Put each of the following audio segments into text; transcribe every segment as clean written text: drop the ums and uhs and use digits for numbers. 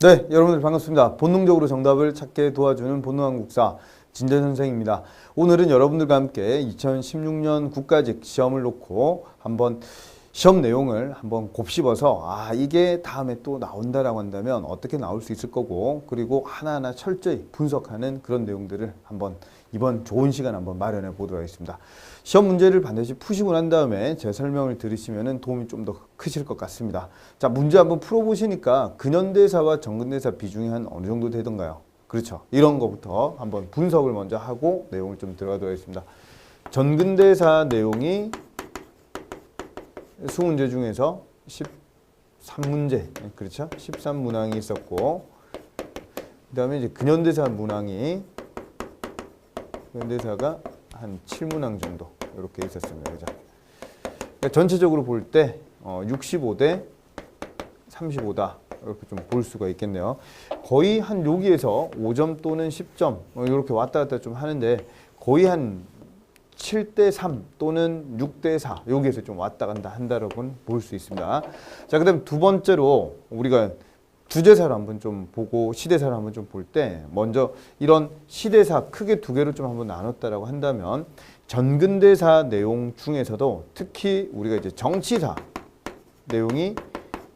네, 여러분들 반갑습니다. 본능적으로 정답을 찾게 도와주는 본능한국사 진재 선생입니다. 오늘은 여러분들과 함께 2016년 국가직 시험을 놓고 한번 시험 내용을 한번 곱씹어서 이게 다음에 또 나온다라고 한다면 어떻게 나올 수 있을 거고, 그리고 하나하나 철저히 분석하는 그런 내용들을 한번 이번 좋은 시간 한번 마련해 보도록 하겠습니다. 시험 문제를 반드시 푸시고 난 다음에 제 설명을 들으시면 도움이 좀 더 크실 것 같습니다. 자, 문제 한번 풀어보시니까 근현대사와 정근대사 비중이 한 어느 정도 되던가요? 그렇죠. 이런 거부터 한번 분석을 먼저 하고 내용을 좀 들어가도록 하겠습니다. 전근대사 내용이 20문제 중에서 13문제, 그렇죠? 13문항이 있었고, 그 다음에 이제 근현대사 문항이, 근현대사가 한 7문항 정도 이렇게 있었습니다. 그죠? 그러니까 전체적으로 볼 때 65대 35다 이렇게 좀 볼 수가 있겠네요. 거의 한 여기에서 5점 또는 10점 이렇게 왔다 갔다 좀 하는데 거의 한 7대 3 또는 6대 4 여기에서 좀 왔다 간다 한다라고 볼 수 있습니다. 자, 그다음 두 번째로 우리가 주제사를 한번 좀 보고 시대사를 한번 좀 볼 때 먼저 이런 시대사 크게 두 개로 좀 한번 나눴다라고 한다면 전근대사 내용 중에서도 특히 우리가 이제 정치사 내용이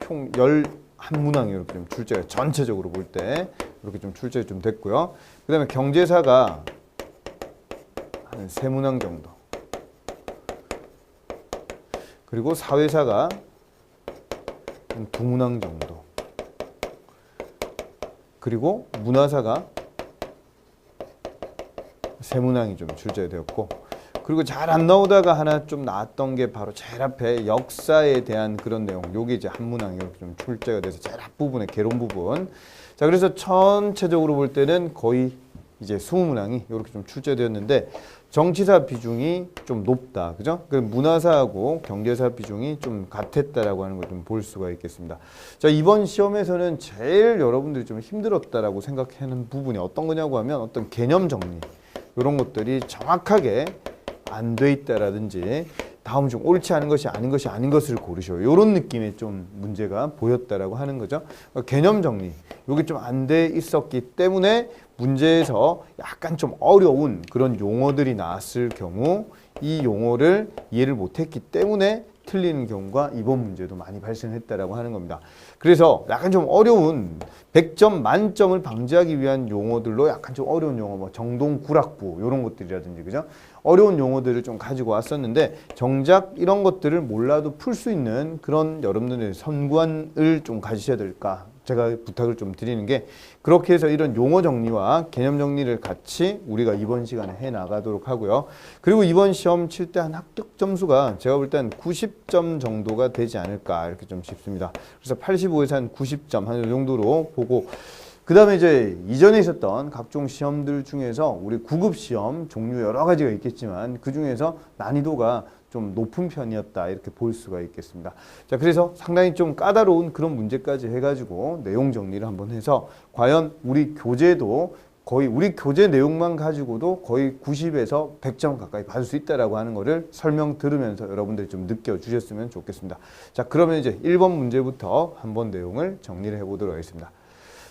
총 11문항 이렇게 좀 출제가 전체적으로 볼 때 이렇게 좀 출제가 좀 됐고요. 그다음에 경제사가 한 3문항 정도. 그리고 사회사가 한 2문항 정도. 그리고 문화사가 3문항이 좀 출제되었고, 그리고 잘 안 나오다가 하나 좀 나왔던 게 바로 제일 앞에 역사에 대한 그런 내용. 요게 이제 한 문항 이렇게 좀 출제가 돼서 제일 앞부분에 개론 부분. 자, 그래서 전체적으로 볼 때는 거의 이제 20문항이 이렇게 좀 출제되었는데 정치사 비중이 좀 높다. 그죠? 그 문화사하고 경제사 비중이 좀 같았다라고 하는 걸 좀 볼 수가 있겠습니다. 자, 이번 시험에서는 제일 여러분들이 좀 힘들었다라고 생각하는 부분이 어떤 거냐고 하면 어떤 개념 정리. 이런 것들이 정확하게 안 돼 있다라든지 다음 중 옳지 않은 것이 아닌 것이 아닌 것을 고르셔. 이런 느낌의 좀 문제가 보였다라고 하는 거죠. 개념 정리. 이게 좀 안 돼 있었기 때문에 문제에서 약간 좀 어려운 그런 용어들이 나왔을 경우 이 용어를 이해를 못했기 때문에 틀리는 경우가 이번 문제도 많이 발생했다라고 하는 겁니다. 그래서 약간 좀 어려운 100점 만점을 방지하기 위한 용어들로 약간 좀 어려운 용어, 뭐 정동구락부 이런 것들이라든지, 그죠? 어려운 용어들을 좀 가지고 왔었는데 정작 이런 것들을 몰라도 풀 수 있는 그런 여러분들의 선관을 좀 가지셔야 될까? 제가 부탁을 좀 드리는 게, 그렇게 해서 이런 용어 정리와 개념 정리를 같이 우리가 이번 시간에 해 나가도록 하고요. 그리고 이번 시험 칠 때 한 합격 점수가 제가 볼 때 한 90점 정도가 되지 않을까 이렇게 좀 싶습니다. 그래서 85에서 한 90점 한 이 정도로 보고, 그 다음에 이제 이전에 있었던 각종 시험들 중에서 우리 구급 시험 종류 여러 가지가 있겠지만 그 중에서 난이도가 좀 높은 편이었다 이렇게 볼 수가 있겠습니다. 자, 그래서 상당히 좀 까다로운 그런 문제까지 해가지고 내용 정리를 한번 해서 과연 우리 교재도 거의 우리 교재 내용만 가지고도 거의 90에서 100점 가까이 받을 수 있다라고 하는 거를 설명 들으면서 여러분들이 좀 느껴주셨으면 좋겠습니다. 자, 그러면 이제 1번 문제부터 한번 내용을 정리를 해보도록 하겠습니다.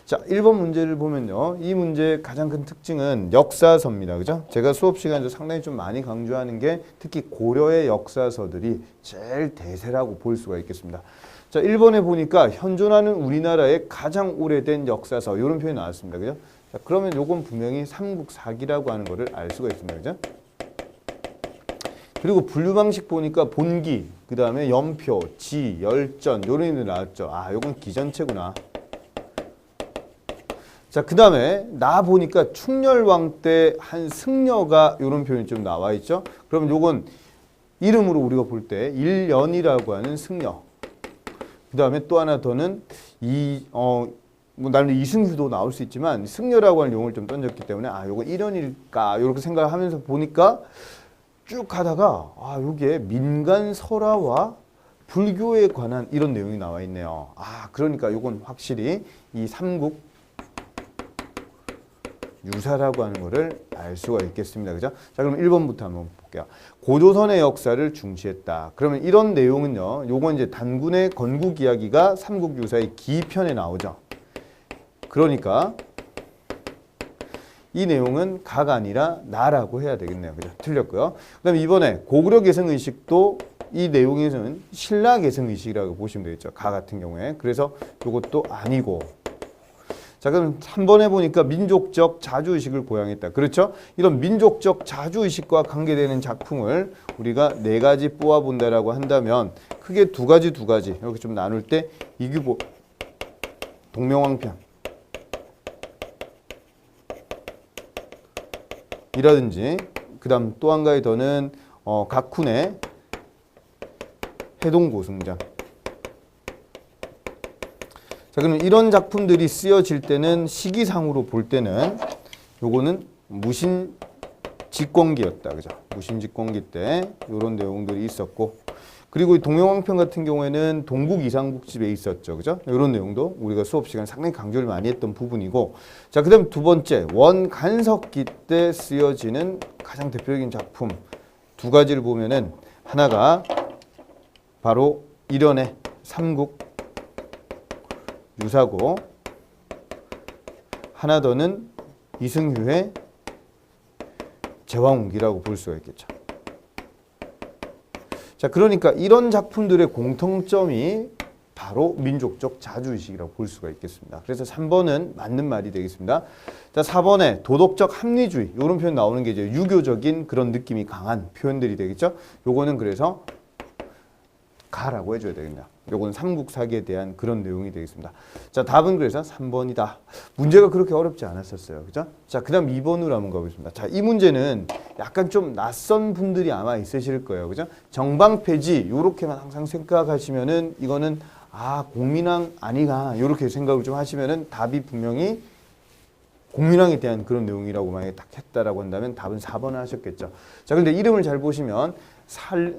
자, 1번 문제를 보면요. 이 문제의 가장 큰 특징은 역사서입니다. 그죠? 제가 수업 시간에서 상당히 좀 많이 강조하는 게 특히 고려의 역사서들이 제일 대세라고 볼 수가 있겠습니다. 자, 1번에 보니까 현존하는 우리나라의 가장 오래된 역사서 이런 표현이 나왔습니다. 그죠? 자, 그러면 요건 분명히 삼국사기라고 하는 거를 알 수가 있습니다. 그죠? 그리고 분류 방식 보니까 본기, 그 다음에 연표, 지, 열전 이런 의미도 나왔죠. 요건 기전체구나. 자, 그 다음에 나 보니까 충렬왕 때 한 승려가 이런 표현이 좀 나와 있죠. 그러면 요건 이름으로 우리가 볼 때 일연이라고 하는 승려. 그 다음에 또 하나 더는 뭐 나는 이승휴도 나올 수 있지만 승려라고 하는 용어를 좀 던졌기 때문에 요거 일연일까 이렇게 생각하면서 보니까 쭉 가다가 여기에 민간 설화와 불교에 관한 이런 내용이 나와 있네요. 그러니까 요건 확실히 이 삼국 유사라고 하는 것을 알 수가 있겠습니다. 그죠? 자, 그럼 1번부터 한번 볼게요. 고조선의 역사를 중시했다. 그러면 이런 내용은요. 요건 이제 단군의 건국 이야기가 삼국유사의 기편에 나오죠. 그러니까 이 내용은 가가 아니라 나라고 해야 되겠네요. 그죠? 틀렸고요. 그 다음에 이번에 고구려 개성의식도 이 내용에서는 신라 개성의식이라고 보시면 되겠죠. 가 같은 경우에. 그래서 이것도 아니고. 자, 그럼 3번에 보니까 민족적 자주의식을 고양했다. 그렇죠? 이런 민족적 자주의식과 관계되는 작품을 우리가 4가지 뽑아본다라고 한다면 크게 두 가지 이렇게 좀 나눌 때 이규보 동명왕편 이라든지 그 다음 또 한 가지 더는 각훈의 해동고승전. 자, 그럼 이런 작품들이 쓰여질 때는 시기상으로 볼 때는 요거는 무신직권기였다. 그죠? 무신직권기 때 요런 내용들이 있었고, 그리고 이 동명왕편 같은 경우에는 동국 이상국집에 있었죠. 그죠? 이런 내용도 우리가 수업 시간에 상당히 강조를 많이 했던 부분이고, 자, 그 다음 두 번째, 원간석기 때 쓰여지는 가장 대표적인 작품 두 가지를 보면은 하나가 바로 일연의 삼국 유사고, 하나 더는 이승휴의 제왕웅기라고 볼 수가 있겠죠. 자, 그러니까 이런 작품들의 공통점이 바로 민족적 자주의식이라고 볼 수가 있겠습니다. 그래서 3번은 맞는 말이 되겠습니다. 자, 4번에 도덕적 합리주의 이런 표현 나오는 게 이제 유교적인 그런 느낌이 강한 표현들이 되겠죠. 요거는 그래서 가라고 해줘야 되겠네요. 요건 삼국사기에 대한 그런 내용이 되겠습니다. 자, 답은 그래서 3번이다. 문제가 그렇게 어렵지 않았었어요. 그죠? 자, 그 다음 2번으로 한번 가보겠습니다. 자, 이 문제는 약간 좀 낯선 분들이 아마 있으실 거예요. 그죠? 정방폐지, 요렇게만 항상 생각하시면은 이거는 공민왕 아니가, 요렇게 생각을 좀 하시면은 답이 분명히 공민왕에 대한 그런 내용이라고 만약에 딱 했다라고 한다면 답은 4번을 하셨겠죠. 자, 근데 이름을 잘 보시면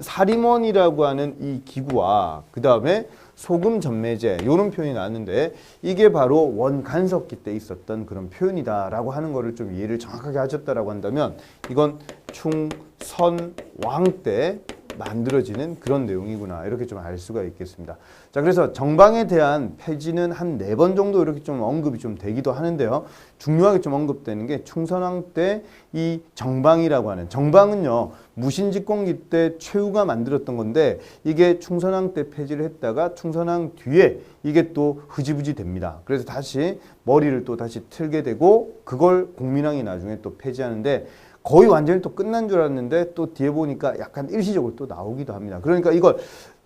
사림원이라고 하는 이 기구와 그 다음에 소금전매제 이런 표현이 나왔는데 이게 바로 원간석기 때 있었던 그런 표현이다라고 하는 거를 좀 이해를 정확하게 하셨다라고 한다면 이건 충선왕 때 만들어지는 그런 내용이구나 이렇게 좀 알 수가 있겠습니다. 자, 그래서 정방에 대한 폐지는 한 4번 정도 이렇게 좀 언급이 좀 되기도 하는데요. 중요하게 좀 언급되는 게 충선왕 때 이 정방이라고 하는, 정방은요 무신직권기 때 최후가 만들었던 건데 이게 충선왕 때 폐지를 했다가 충선왕 뒤에 이게 또 흐지부지 됩니다. 그래서 다시 머리를 또 다시 틀게 되고 그걸 공민왕이 나중에 또 폐지하는데 거의 완전히 또 끝난 줄 알았는데 또 뒤에 보니까 약간 일시적으로 또 나오기도 합니다. 그러니까 이걸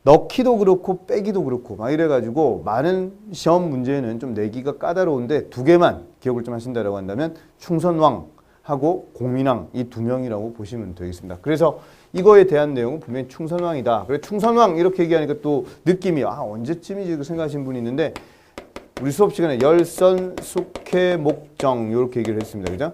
넣기도 그렇고 빼기도 그렇고 막 이래가지고 많은 시험 문제는 좀 내기가 까다로운데 2개만 기억을 좀 하신다라고 한다면 충선왕하고 공민왕 이 2명이라고 보시면 되겠습니다. 그래서 이거에 대한 내용은 분명히 충선왕이다. 그래 충선왕 이렇게 얘기하니까 또 느낌이 언제쯤이지 생각하시는 분이 있는데 우리 수업 시간에 열선, 숙회, 목정 이렇게 얘기를 했습니다. 그죠?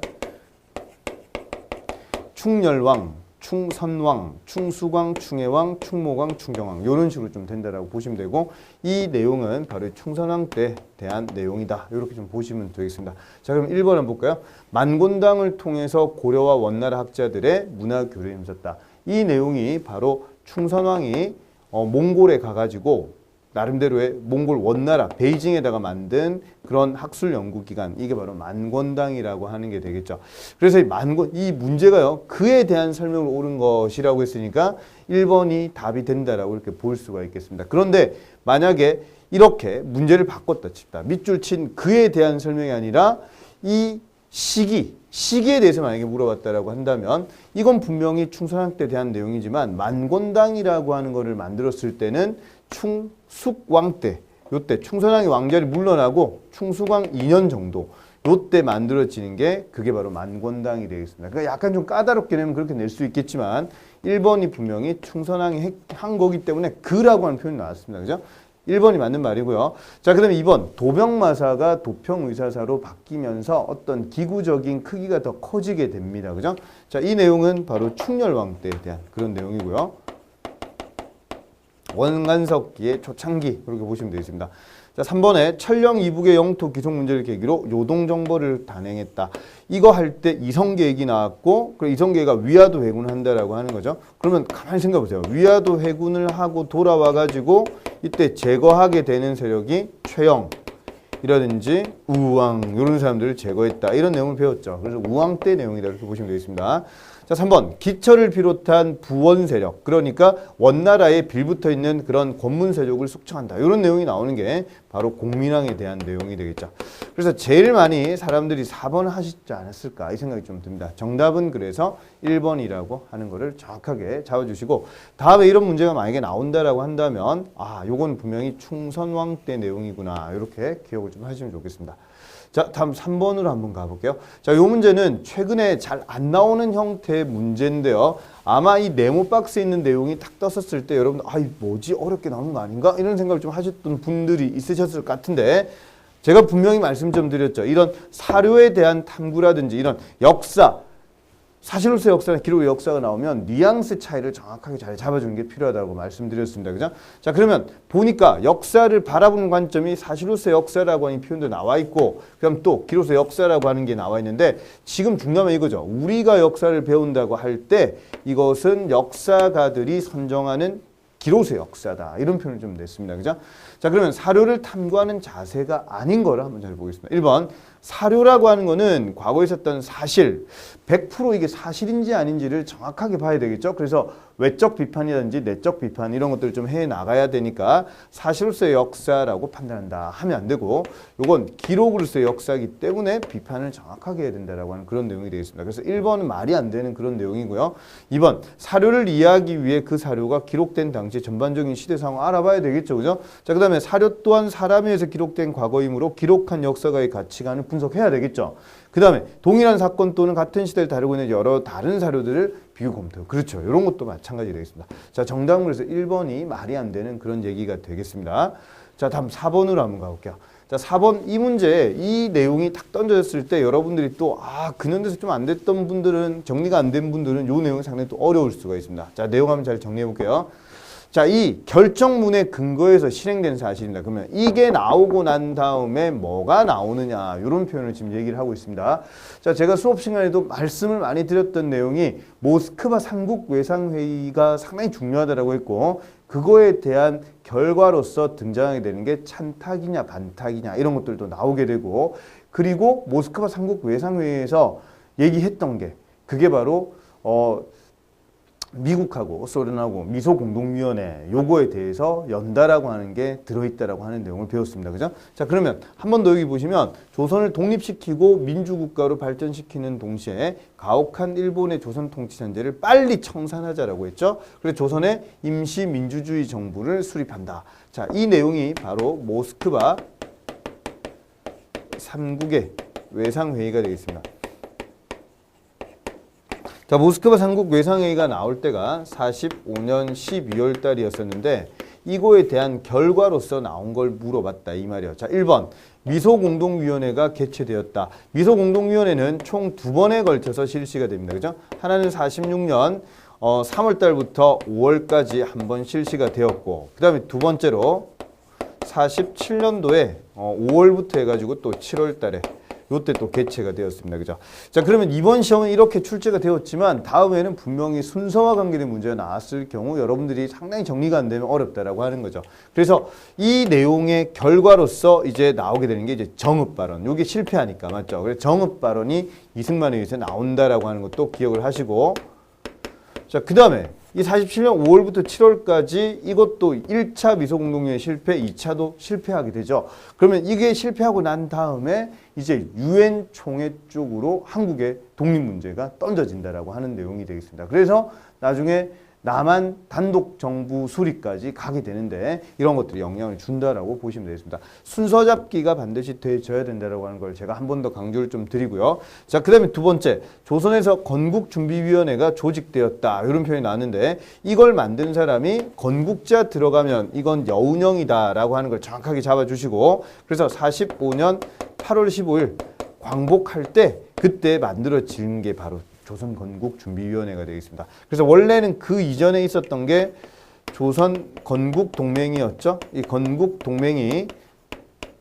충열왕, 충선왕, 충수광, 충해왕, 충모광, 충경왕 이런 식으로 좀 된다라고 보시면 되고 이 내용은 바로 충선왕 때 대한 내용이다. 이렇게 좀 보시면 되겠습니다. 자, 그럼 1번 한번 볼까요? 만곤당을 통해서 고려와 원나라 학자들의 문화 교류에 힘썼다. 이 내용이 바로 충선왕이 몽골에 가가지고 나름대로의 몽골 원나라 베이징에다가 만든 그런 학술 연구기관 이게 바로 만곤당이라고 하는 게 되겠죠. 그래서 이 문제가요 그에 대한 설명을 옳은 것이라고 했으니까 1번이 답이 된다라고 이렇게 볼 수가 있겠습니다. 그런데 만약에 이렇게 문제를 바꿨다 칩니다. 밑줄 친 그에 대한 설명이 아니라 이 시기에 대해서 만약에 물어봤다라고 한다면 이건 분명히 충선왕 때 대한 내용이지만 만곤당이라고 하는 거를 만들었을 때는 충숙왕 때, 요때 충선왕이 왕자를 물러나고 충숙왕 2년 정도 요때 만들어지는 게 그게 바로 만곤당이 되겠습니다. 그러니까 약간 좀 까다롭게 내면 그렇게 낼 수 있겠지만 1번이 분명히 충선왕이 한 거기 때문에 그라고 하는 표현이 나왔습니다. 그죠? 1번이 맞는 말이고요. 자, 그 다음에 2번 도병마사가 도평의사사로 바뀌면서 어떤 기구적인 크기가 더 커지게 됩니다. 그죠? 자, 이 내용은 바로 충렬왕 때에 대한 그런 내용이고요. 원간석기의 초창기 그렇게 보시면 되겠습니다. 자, 3번에 천령 이북의 영토 기속 문제를 계기로 요동정벌을 단행했다. 이거 할 때 이성계획이 나왔고 그리고 이성계가 위화도 회군을 한다라고 하는 거죠. 그러면 가만히 생각해 보세요. 위화도 회군을 하고 돌아와 가지고 이때 제거하게 되는 세력이 최영, 이라든지 우왕 이런 사람들을 제거했다. 이런 내용을 배웠죠. 그래서 우왕 때 내용이다 이렇게 보시면 되겠습니다. 자, 3번 기철을 비롯한 부원 세력, 그러니까 원나라에 빌붙어 있는 그런 권문 세력을 숙청한다. 이런 내용이 나오는 게 바로 공민왕에 대한 내용이 되겠죠. 그래서 제일 많이 사람들이 4번을 하시지 않았을까 이 생각이 좀 듭니다. 정답은 그래서 1번이라고 하는 거를 정확하게 잡아주시고, 다음에 이런 문제가 만약에 나온다라고 한다면 아, 요건 분명히 충선왕 때 내용이구나 이렇게 기억을 좀 하시면 좋겠습니다. 자, 다음 3번으로 한번 가볼게요. 자, 요 문제는 최근에 잘 안 나오는 형태의 문제인데요. 아마 이 네모 박스에 있는 내용이 딱 떴었을 때 여러분, 아, 이 뭐지? 어렵게 나오는 거 아닌가? 이런 생각을 좀 하셨던 분들이 있으셨을 것 같은데, 제가 분명히 말씀 좀 드렸죠. 이런 사료에 대한 탐구라든지 이런 역사, 사실로서의 역사나 기록의 역사가 나오면 뉘앙스 차이를 정확하게 잘 잡아주는 게 필요하다고 말씀드렸습니다. 그죠? 자, 그러면 보니까 역사를 바라보는 관점이 사실로서의 역사라고 하는 표현도 나와 있고, 그다음 또 기록의 역사라고 하는 게 나와 있는데, 지금 중요한 이거죠. 우리가 역사를 배운다고 할 때 이것은 역사가들이 선정하는 기록의 역사다. 이런 표현을 좀 냈습니다. 그죠? 자, 그러면 사료를 탐구하는 자세가 아닌 거를 한번 잘 보겠습니다. 1번, 사료라고 하는 거는 과거에 있었던 사실, 100% 이게 사실인지 아닌지를 정확하게 봐야 되겠죠. 그래서 외적 비판이라든지 내적 비판 이런 것들을 좀 해나가야 되니까 사실로서의 역사라고 판단한다 하면 안 되고, 이건 기록으로서의 역사이기 때문에 비판을 정확하게 해야 된다라고 하는 그런 내용이 되겠습니다. 그래서 1번은 말이 안 되는 그런 내용이고요. 2번, 사료를 이해하기 위해 그 사료가 기록된 당시 전반적인 시대 상황을 알아봐야 되겠죠. 그죠? 자, 그 다음에 사료 또한 사람에 의해서 기록된 과거이므로 기록한 역사가의 가치관을 분석해야 되겠죠. 그 다음에 동일한 사건 또는 같은 시대를 다루고 있는 여러 다른 사료들을 비교 검토. 그렇죠. 이런 것도 마찬가지 되겠습니다. 자, 정답은 그래서 1번이 말이 안 되는 그런 얘기가 되겠습니다. 자, 다음 4번으로 한번 가볼게요. 자, 4번 이 문제, 이 내용이 딱 던져졌을 때 여러분들이 또 근현대에서 좀 안 됐던 분들은, 정리가 안 된 분들은 이 내용이 상당히 또 어려울 수가 있습니다. 자, 내용 한번 잘 정리해 볼게요. 자, 이 결정문의 근거에서 실행된 사실입니다. 그러면 이게 나오고 난 다음에 뭐가 나오느냐, 이런 표현을 지금 얘기를 하고 있습니다. 자, 제가 수업 시간에도 말씀을 많이 드렸던 내용이 모스크바 삼국 외상회의가 상당히 중요하다고 했고, 그거에 대한 결과로서 등장하게 되는 게 찬탁이냐 반탁이냐 이런 것들도 나오게 되고, 그리고 모스크바 삼국 외상회의에서 얘기했던 게 그게 바로 미국하고 소련하고 미소공동위원회 요거에 대해서 연다라고 하는 게 들어있다라고 하는 내용을 배웠습니다. 그죠? 자, 그러면 한 번 더 여기 보시면 조선을 독립시키고 민주국가로 발전시키는 동시에 가혹한 일본의 조선 통치 잔재를 빨리 청산하자라고 했죠. 그래서 조선의 임시민주주의 정부를 수립한다. 자, 이 내용이 바로 모스크바 3국의 외상회의가 되겠습니다. 자, 모스크바 삼국 외상회의가 나올 때가 45년 12월 달이었었는데, 이거에 대한 결과로서 나온 걸 물어봤다 이 말이에요. 자, 1번 미소공동위원회가 개최되었다. 미소공동위원회는 총 2번에 걸쳐서 실시가 됩니다. 그죠? 하나는 46년 3월 달부터 5월까지 한 번 실시가 되었고, 그 다음에 두 번째로 47년도에 5월부터 해가지고 또 7월 달에 요때 또 개최가 되었습니다. 그죠? 자, 그러면 이번 시험은 이렇게 출제가 되었지만 다음에는 분명히 순서와 관계된 문제가 나왔을 경우 여러분들이 상당히 정리가 안 되면 어렵다라고 하는 거죠. 그래서 이 내용의 결과로서 이제 나오게 되는 게 이제 정읍 발언. 요게 실패하니까, 맞죠? 그래서 정읍 발언이 이승만에 의해서 나온다라고 하는 것도 기억을 하시고, 자, 그 다음에 이 47년 5월부터 7월까지 이것도 1차 미소공동위원회 실패, 2차도 실패하게 되죠. 그러면 이게 실패하고 난 다음에 이제 유엔 총회 쪽으로 한국의 독립 문제가 던져진다라고 하는 내용이 되겠습니다. 그래서 나중에 남한 단독 정부 수립까지 가게 되는데 이런 것들이 영향을 준다라고 보시면 되겠습니다. 순서 잡기가 반드시 되어져야 된다라고 하는 걸 제가 한 번 더 강조를 좀 드리고요. 자, 그 다음에 두 번째, 조선에서 건국준비위원회가 조직되었다 이런 표현이 나왔는데, 이걸 만든 사람이 건국자 들어가면 이건 여운형이다라고 하는 걸 정확하게 잡아주시고, 그래서 45년 8월 15일 광복할 때 그때 만들어진 게 바로 조선건국준비위원회가 되겠습니다. 그래서 원래는 그 이전에 있었던 게 조선건국동맹이었죠. 이 건국동맹이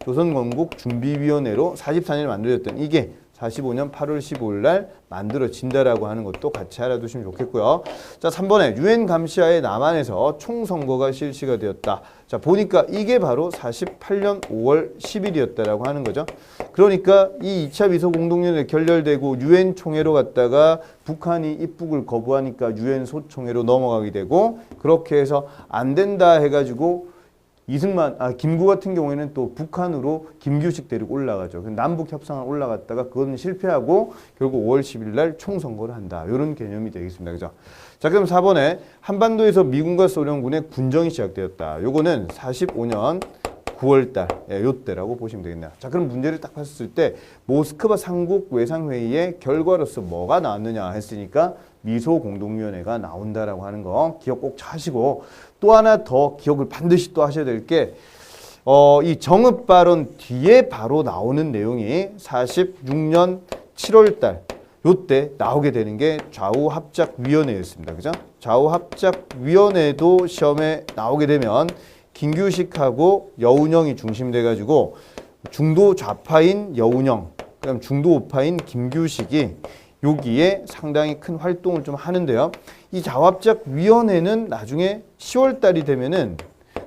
조선건국준비위원회로 44년에 만들어졌던 이게 45년 8월 15일 날 만들어진다라고 하는 것도 같이 알아두시면 좋겠고요. 자, 3번에 유엔 감시하에 남한에서 총선거가 실시가 되었다. 자, 보니까 이게 바로 48년 5월 10일이었다라고 하는 거죠. 그러니까 이 2차 미소 공동연회 결렬되고 유엔 총회로 갔다가 북한이 입국을 거부하니까 유엔 소총회로 넘어가게 되고, 그렇게 해서 안 된다 해가지고 김구 같은 경우에는 또 북한으로 김규식 데리고 올라가죠. 남북 협상을 올라갔다가 그건 실패하고 결국 5월 10일 날 총선거를 한다. 이런 개념이 되겠습니다. 그죠? 자, 그럼 4번에 한반도에서 미군과 소련군의 군정이 시작되었다. 요거는 45년 9월 달, 요때라고 보시면 되겠네요. 자, 그럼 문제를 딱 봤을 때 모스크바 삼국 외상회의의 결과로서 뭐가 나왔느냐 했으니까 미소 공동위원회가 나온다라고 하는 거 기억 꼭 하시고, 또 하나 더 기억을 반드시 또 하셔야 될 게 이 정읍 발언 뒤에 바로 나오는 내용이 46년 7월 달 요때 나오게 되는 게 좌우합작위원회였습니다. 그죠? 좌우합작위원회도 시험에 나오게 되면 김규식하고 여운형이 중심돼가지고 중도 좌파인 여운형, 그다음 중도 우파인 김규식이 여기에 상당히 큰 활동을 좀 하는데요. 이 좌우합작위원회는 나중에 10월 달이 되면은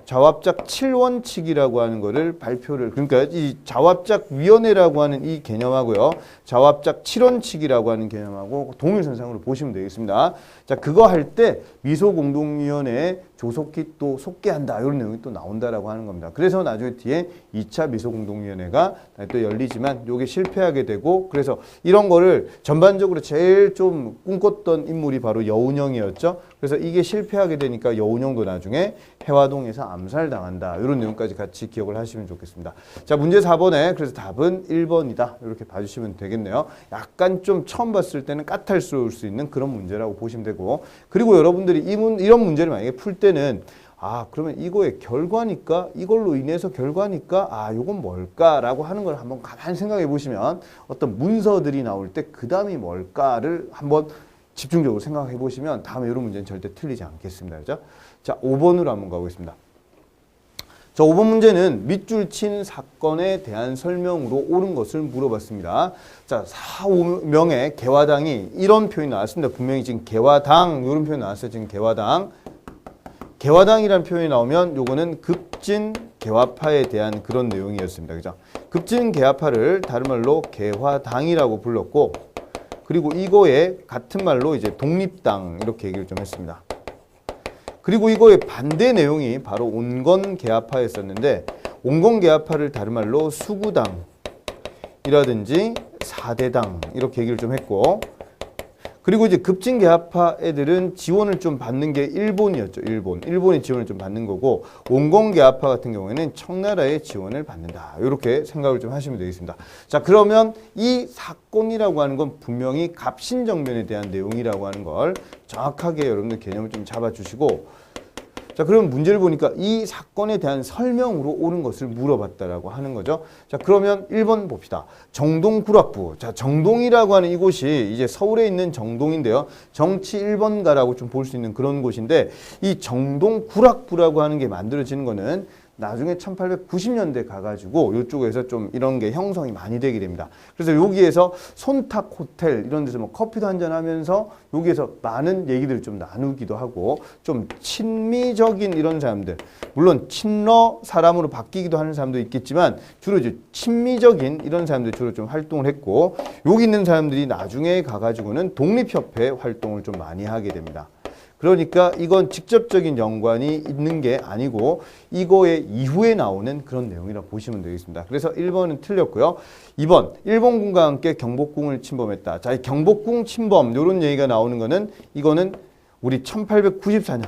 좌우합작 7원칙이라고 하는 거를 발표를, 그러니까 이 좌우합작위원회라고 하는 이 개념하고요, 좌우합작 7원칙이라고 하는 개념하고 동일선상으로 보시면 되겠습니다. 자, 그거 할 때 미소공동위원회에 조속히 또 속개한다, 이런 내용이 또 나온다라고 하는 겁니다. 그래서 나중에 뒤에 2차 미소공동위원회가 또 열리지만 요게 실패하게 되고, 그래서 이런 거를 전반적으로 제일 좀 꿈꿨던 인물이 바로 여운형이었죠. 그래서 이게 실패하게 되니까 여운형도 나중에 해화동에서 암살당한다. 이런 내용까지 같이 기억을 하시면 좋겠습니다. 자, 문제 4번에 그래서 답은 1번이다. 이렇게 봐주시면 되겠네요. 약간 좀 처음 봤을 때는 까탈스러울 수 있는 그런 문제라고 보시면 되고, 그리고 여러분들이 이런 문제를 만약에 풀 때는 그러면 이거의 결과니까, 이걸로 인해서 결과니까 요건 뭘까라고 하는 걸 한번 가만히 생각해 보시면 어떤 문서들이 나올 때 그 다음이 뭘까를 한번 집중적으로 생각해 보시면 다음에 이런 문제는 절대 틀리지 않겠습니다. 그죠? 자, 5번으로 한번 가보겠습니다. 자, 5번 문제는 밑줄 친 사건에 대한 설명으로 옳은 것을 물어봤습니다. 자, 4, 5명의 개화당이 이런 표현이 나왔습니다. 분명히 지금 개화당 이런 표현이 나왔어요. 지금 개화당. 개화당이라는 표현이 나오면 요거는 급진 개화파에 대한 그런 내용이었습니다. 그죠? 급진 개화파를 다른 말로 개화당이라고 불렀고, 그리고 이거에 같은 말로 이제 독립당 이렇게 얘기를 좀 했습니다. 그리고 이거의 반대 내용이 바로 온건 개화파였었는데, 온건 개화파를 다른 말로 수구당이라든지 사대당 이렇게 얘기를 좀 했고, 그리고 이제 급진 개화파 애들은 지원을 좀 받는 게 일본이었죠. 일본이 지원을 좀 받는 거고, 온건 개화파 같은 경우에는 청나라의 지원을 받는다. 이렇게 생각을 좀 하시면 되겠습니다. 자, 그러면 이 사건이라고 하는 건 분명히 갑신정변에 대한 내용이라고 하는 걸 정확하게 여러분들 개념을 좀 잡아주시고, 자, 그럼 문제를 보니까 이 사건에 대한 설명으로 옳은 것을 물어봤다라고 하는 거죠. 자, 그러면 1번 봅시다. 정동구락부. 자, 정동이라고 하는 이곳이 이제 서울에 있는 정동인데요. 정치 1번가라고 좀 볼 수 있는 그런 곳인데, 이 정동구락부라고 하는 게 만들어지는 거는 나중에 1890년대 가가지고 이쪽에서 좀 이런 게 형성이 많이 되게 됩니다. 그래서 여기에서 손탁 호텔 이런 데서 뭐 커피도 한잔 하면서 여기에서 많은 얘기들을 좀 나누기도 하고, 좀 친미적인 이런 사람들, 물론 친러 사람으로 바뀌기도 하는 사람도 있겠지만 주로 이제 친미적인 이런 사람들이 주로 좀 활동을 했고, 여기 있는 사람들이 나중에 가가지고는 독립협회 활동을 좀 많이 하게 됩니다. 그러니까 이건 직접적인 연관이 있는 게 아니고 이거의 이후에 나오는 그런 내용이라고 보시면 되겠습니다. 그래서 1번은 틀렸고요. 2번, 일본군과 함께 경복궁을 침범했다. 자, 이 경복궁 침범 이런 얘기가 나오는 거는, 이거는 우리 1894년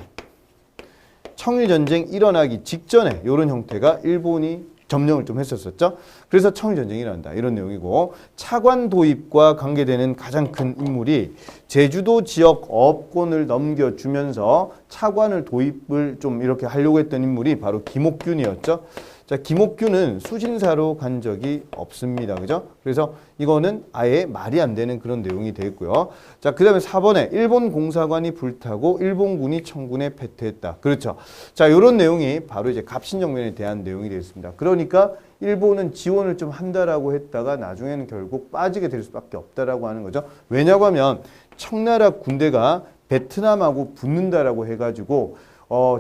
청일전쟁 일어나기 직전에 이런 형태가 일본이 점령을 좀 했었었죠. 그래서 청일전쟁이 일어난다. 이런 내용이고, 차관 도입과 관계되는 가장 큰 인물이 제주도 지역 어업권을 넘겨주면서 차관을 도입을 좀 이렇게 하려고 했던 인물이 바로 김옥균이었죠. 자, 김옥균은 수신사로 간 적이 없습니다. 그죠? 그래서 이거는 아예 말이 안 되는 그런 내용이 되겠고요. 자, 그 다음에 4번에 일본 공사관이 불타고 일본군이 청군에 패퇴했다. 그렇죠. 자, 이런 내용이 바로 이제 갑신정변에 대한 내용이 되겠습니다. 그러니까 일본은 지원을 좀 한다라고 했다가 나중에는 결국 빠지게 될 수밖에 없다라고 하는 거죠. 왜냐고 하면 청나라 군대가 베트남하고 붙는다라고 해가지고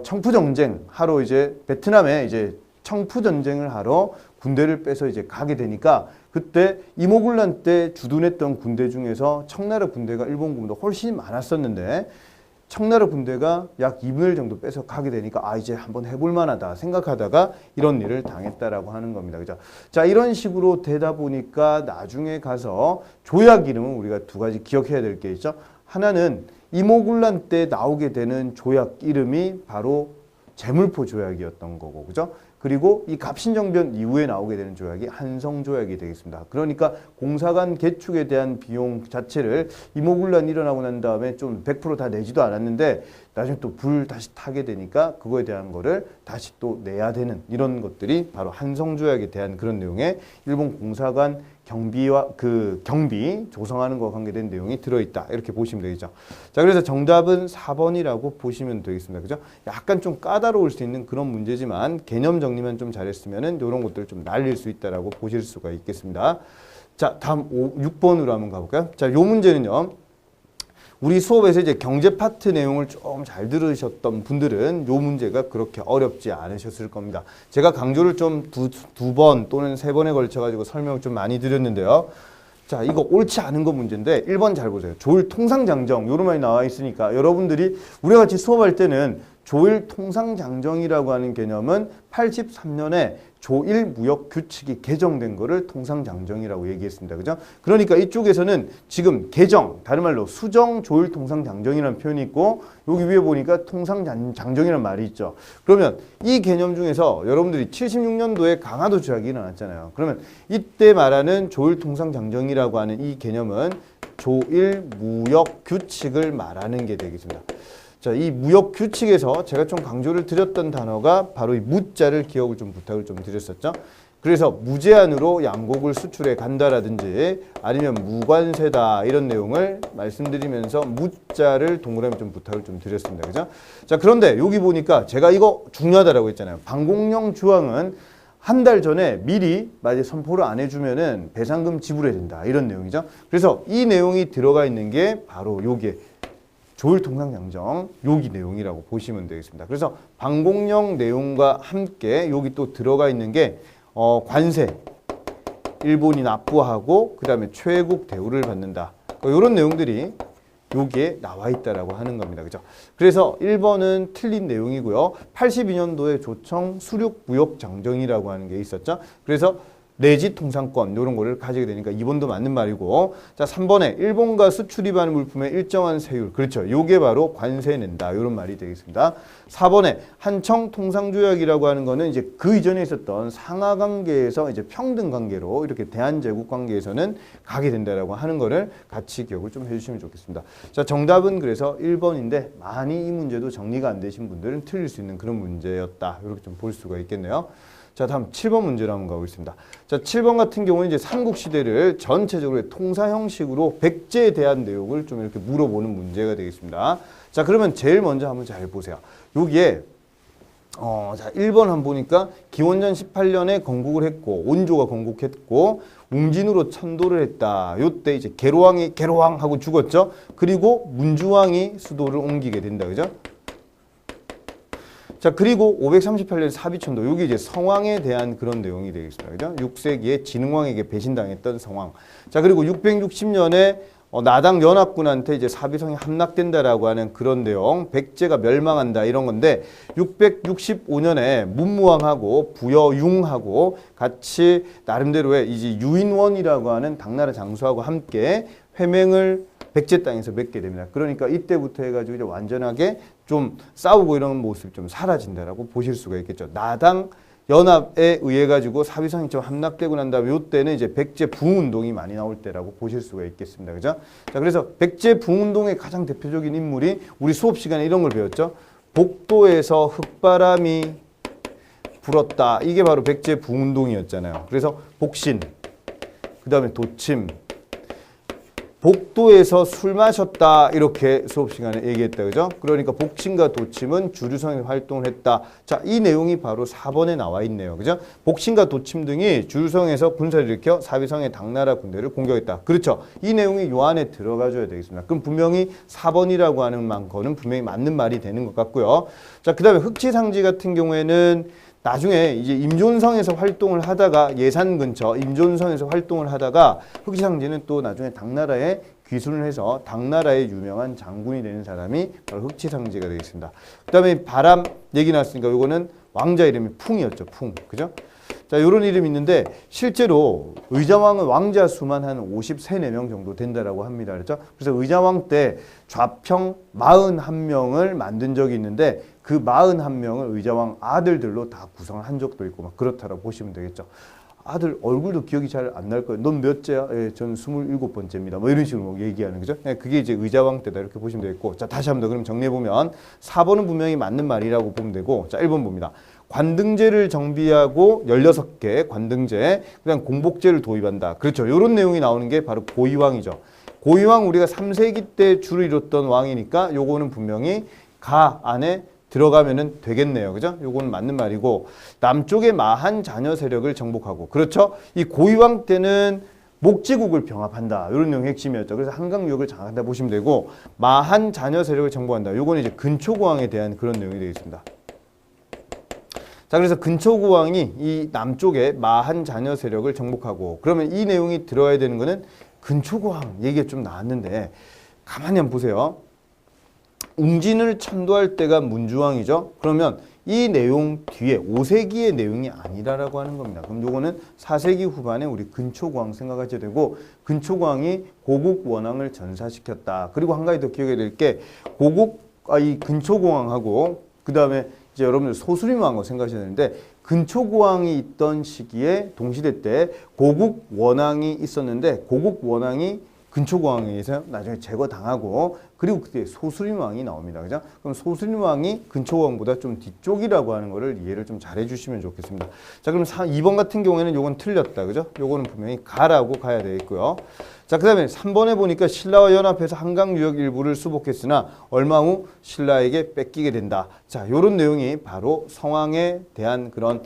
청푸전쟁 하러 이제 베트남에 이제 청푸전쟁을 하러 군대를 빼서 이제 가게 되니까 그때 이모군란 때 주둔했던 군대 중에서 청나라 군대가 일본 군보다 훨씬 많았었는데 청나라 군대가 약 2분의 1 정도 빼서 가게 되니까 아 이제 한번 해볼 만하다 생각하다가 이런 일을 당했다라고 하는 겁니다. 그죠? 자, 이런 식으로 되다 보니까 나중에 가서 조약 이름은 우리가 두 가지 기억해야 될 게 있죠. 하나는 이모군란 때 나오게 되는 조약 이름이 바로 제물포 조약이었던 거고, 그죠? 그리고 이 갑신정변 이후에 나오게 되는 조약이 한성조약이 되겠습니다. 그러니까 공사관 개축에 대한 비용 자체를 이모군란 일어나고 난 다음에 좀 100% 다 내지도 않았는데 나중에 또 불 다시 타게 되니까 그거에 대한 거를 다시 또 내야 되는 이런 것들이 바로 한성조약에 대한 그런 내용에 일본 공사관 경비와 그 경비 조성하는 것과 관계된 내용이 들어있다. 이렇게 보시면 되겠죠. 자, 그래서 정답은 4번이라고 보시면 되겠습니다. 그죠? 약간 좀 까다로울 수 있는 그런 문제지만 개념 정리만 좀 잘했으면은 이런 것들을 좀 날릴 수 있다라고 보실 수가 있겠습니다. 자, 다음 6번으로 한번 가볼까요? 자, 요 문제는요. 우리 수업에서 이제 경제 파트 내용을 좀 잘 들으셨던 분들은 요 문제가 그렇게 어렵지 않으셨을 겁니다. 제가 강조를 좀 두 번 또는 세 번에 걸쳐 가지고 설명을 좀 많이 드렸는데요. 자, 이거 옳지 않은 거 문제인데 1번 잘 보세요. 조일 통상장정 요런 말이 나와 있으니까 여러분들이 우리가 같이 수업할 때는 조일 통상장정이라고 하는 개념은 83년에 조일 무역 규칙이 개정된 거를 통상장정이라고 얘기했습니다. 그죠? 그러니까 이쪽에서는 지금 개정, 다른 말로 수정 조일 통상장정이라는 표현이 있고 여기 위에 보니까 통상장정이라는 말이 있죠. 그러면 이 개념 중에서 여러분들이 76년도에 강화도 조약이 일어났잖아요. 그러면 이때 말하는 조일 통상장정이라고 하는 이 개념은 조일 무역 규칙을 말하는 게 되겠습니다. 자, 이 무역 규칙에서 제가 좀 강조를 드렸던 단어가 바로 이 무자를 기억을 좀 부탁을 좀 드렸었죠. 그래서 무제한으로 양곡을 수출해 간다라든지 아니면 무관세다 이런 내용을 말씀드리면서 무자를 동그라미 좀 부탁을 좀 드렸습니다. 그죠? 자, 그런데 여기 보니까 제가 이거 중요하다라고 했잖아요. 방공령 조항은 한 달 전에 미리 만약에 선포를 안 해주면은 배상금 지불해야 된다 이런 내용이죠. 그래서 이 내용이 들어가 있는 게 바로 여기에 조일 통상장정 여기 내용이라고 보시면 되겠습니다. 그래서 방공령 내용과 함께 여기 또 들어가 있는 게 관세 일본이 납부하고 그 다음에 최국 대우를 받는다. 이런 내용들이 여기에 나와 있다라고 하는 겁니다. 그죠? 그래서 1번은 틀린 내용이고요. 82년도에 조청 수륙무역장정이라고 하는 게 있었죠. 그래서 내지 통상권 이런 거를 가지게 되니까 2번도 맞는 말이고, 자 3번에 일본과 수출 위반 물품의 일정한 세율, 그렇죠. 요게 바로 관세 낸다 이런 말이 되겠습니다. 4번에 한청 통상조약이라고 하는 거는 이제 그 이전에 있었던 상하 관계에서 이제 평등 관계로 이렇게 대한제국 관계에서는 가게 된다라고 하는 거를 같이 기억을 좀 해주시면 좋겠습니다. 자, 정답은 그래서 1번인데 많이 이 문제도 정리가 안 되신 분들은 틀릴 수 있는 그런 문제였다 이렇게 좀 볼 수가 있겠네요. 자, 다음 7번 문제로 한번 가보겠습니다. 자, 7번 같은 경우는 이제 삼국시대를 전체적으로 통사 형식으로 백제에 대한 내용을 좀 이렇게 물어보는 문제가 되겠습니다. 자, 그러면 제일 먼저 한번 잘 보세요. 여기에 자, 1번 한번 보니까 기원전 18년에 건국을 했고 온조가 건국했고 웅진으로 천도를 했다. 요때 이제 계로왕이 계로왕하고 죽었죠. 그리고 문주왕이 수도를 옮기게 된다. 그죠? 자, 그리고 538년 사비천도, 여기 이제 성왕에 대한 그런 내용이 되겠습니다. 그죠? 6세기에 진흥왕에게 배신당했던 성왕. 자, 그리고 660년에 나당 연합군한테 이제 사비성이 함락된다라고 하는 그런 내용, 백제가 멸망한다 이런 건데 665년에 문무왕하고 부여융하고 같이 나름대로의 이제 유인원이라고 하는 당나라 장수하고 함께 회맹을 백제 땅에서 맺게 됩니다. 그러니까 이때부터 해가지고 이제 완전하게 좀 싸우고 이런 모습이 좀 사라진다라고 보실 수가 있겠죠. 나당 연합에 의해 가지고 사비성이 좀 함락되고 난 다음에 이때는 이제 백제 부흥운동이 많이 나올 때라고 보실 수가 있겠습니다. 그죠? 자, 그래서 백제 부흥운동의 가장 대표적인 인물이 우리 수업 시간에 이런 걸 배웠죠. 복도에서 흙바람이 불었다. 이게 바로 백제 부흥운동이었잖아요. 그래서 복신, 그 다음에 도침, 복도에서 술 마셨다 이렇게 수업 시간에 얘기했다. 그죠? 그러니까 복심과 도침은 주류성에서 활동을 했다. 자, 이 내용이 바로 4번에 나와 있네요. 그죠? 복심과 도침 등이 주류성에서 분사를 일으켜 사비성의 당나라 군대를 공격했다. 그렇죠? 이 내용이 요 안에 들어가줘야 되겠습니다. 그럼 분명히 4번이라고 하는 거는 분명히 맞는 말이 되는 것 같고요. 자, 그 다음에 흑치상지 같은 경우에는 나중에 이제 임존성에서 활동을 하다가 예산 근처 임존성에서 활동을 하다가 흑치상지는 또 나중에 당나라에 귀순을 해서 당나라의 유명한 장군이 되는 사람이 바로 흑치상지가 되겠습니다. 그 다음에 바람 얘기 나왔으니까 요거는 왕자 이름이 풍이었죠. 풍. 그죠? 자, 요런 이름이 있는데 실제로 의자왕은 왕자 수만 한 53, 4명 정도 된다라고 합니다. 그렇죠? 그래서 의자왕 때 좌평 41명을 만든 적이 있는데 그 41명을 의자왕 아들들로 다 구성을 한 적도 있고 막 그렇다라고 보시면 되겠죠. 아들 얼굴도 기억이 잘 안 날 거예요. 넌 몇째야? 예, 저는 27번째입니다. 뭐 이런 식으로 얘기하는 거죠. 예, 그게 이제 의자왕 때다 이렇게 보시면 되겠고. 자, 다시 한번 더 그럼 정리해 보면 4번은 분명히 맞는 말이라고 보면 되고. 자, 1번 봅니다. 관등제를 정비하고 16개 관등제, 그다음 공복제를 도입한다. 그렇죠. 이런 내용이 나오는 게 바로 고이왕이죠. 고이왕 우리가 3세기 때 주를 이뤘던 왕이니까 요거는 분명히 가 안에 들어가면은 되겠네요. 그죠? 요거는 맞는 말이고 남쪽의 마한 자녀 세력을 정복하고 그렇죠? 이 고이왕 때는 목지국을 병합한다. 이런 내용이 핵심이었죠. 그래서 한강 유역을 장악한다 보시면 되고 마한 자녀 세력을 정복한다. 요거는 이제 근초고왕에 대한 그런 내용이 되겠습니다. 자, 그래서 근초고왕이 이 남쪽의 마한 자녀 세력을 정복하고 그러면 이 내용이 들어야 되는 거는 근초고왕 얘기가 좀 나왔는데 가만히 한번 보세요. 웅진을 천도할 때가 문주왕이죠. 그러면 이 내용 뒤에 5세기의 내용이 아니라라고 하는 겁니다. 그럼 요거는 4세기 후반에 우리 근초고왕 생각하셔야 되고 근초고왕이 고국 원왕을 전사시켰다. 그리고 한 가지 더 기억해야 될 게 이 근초고왕하고 그 다음에 이제 여러분들 소수림왕하고 생각하셔야 되는데 근초고왕이 있던 시기에 동시대 때 고국 원왕이 있었는데 고국 원왕이 근초고왕에 의해서 나중에 제거당하고 그리고 그때 소수림왕이 나옵니다. 그죠? 그럼 소수림왕이 근초고왕보다 좀 뒤쪽이라고 하는 거를 이해를 좀 잘 해주시면 좋겠습니다. 자, 그럼 2번 같은 경우에는 요건 틀렸다. 그죠? 요거는 분명히 가라고 가야 되겠고요. 자, 그 다음에 3번에 보니까 신라와 연합해서 한강 유역 일부를 수복했으나 얼마 후 신라에게 뺏기게 된다. 자, 요런 내용이 바로 성왕에 대한 그런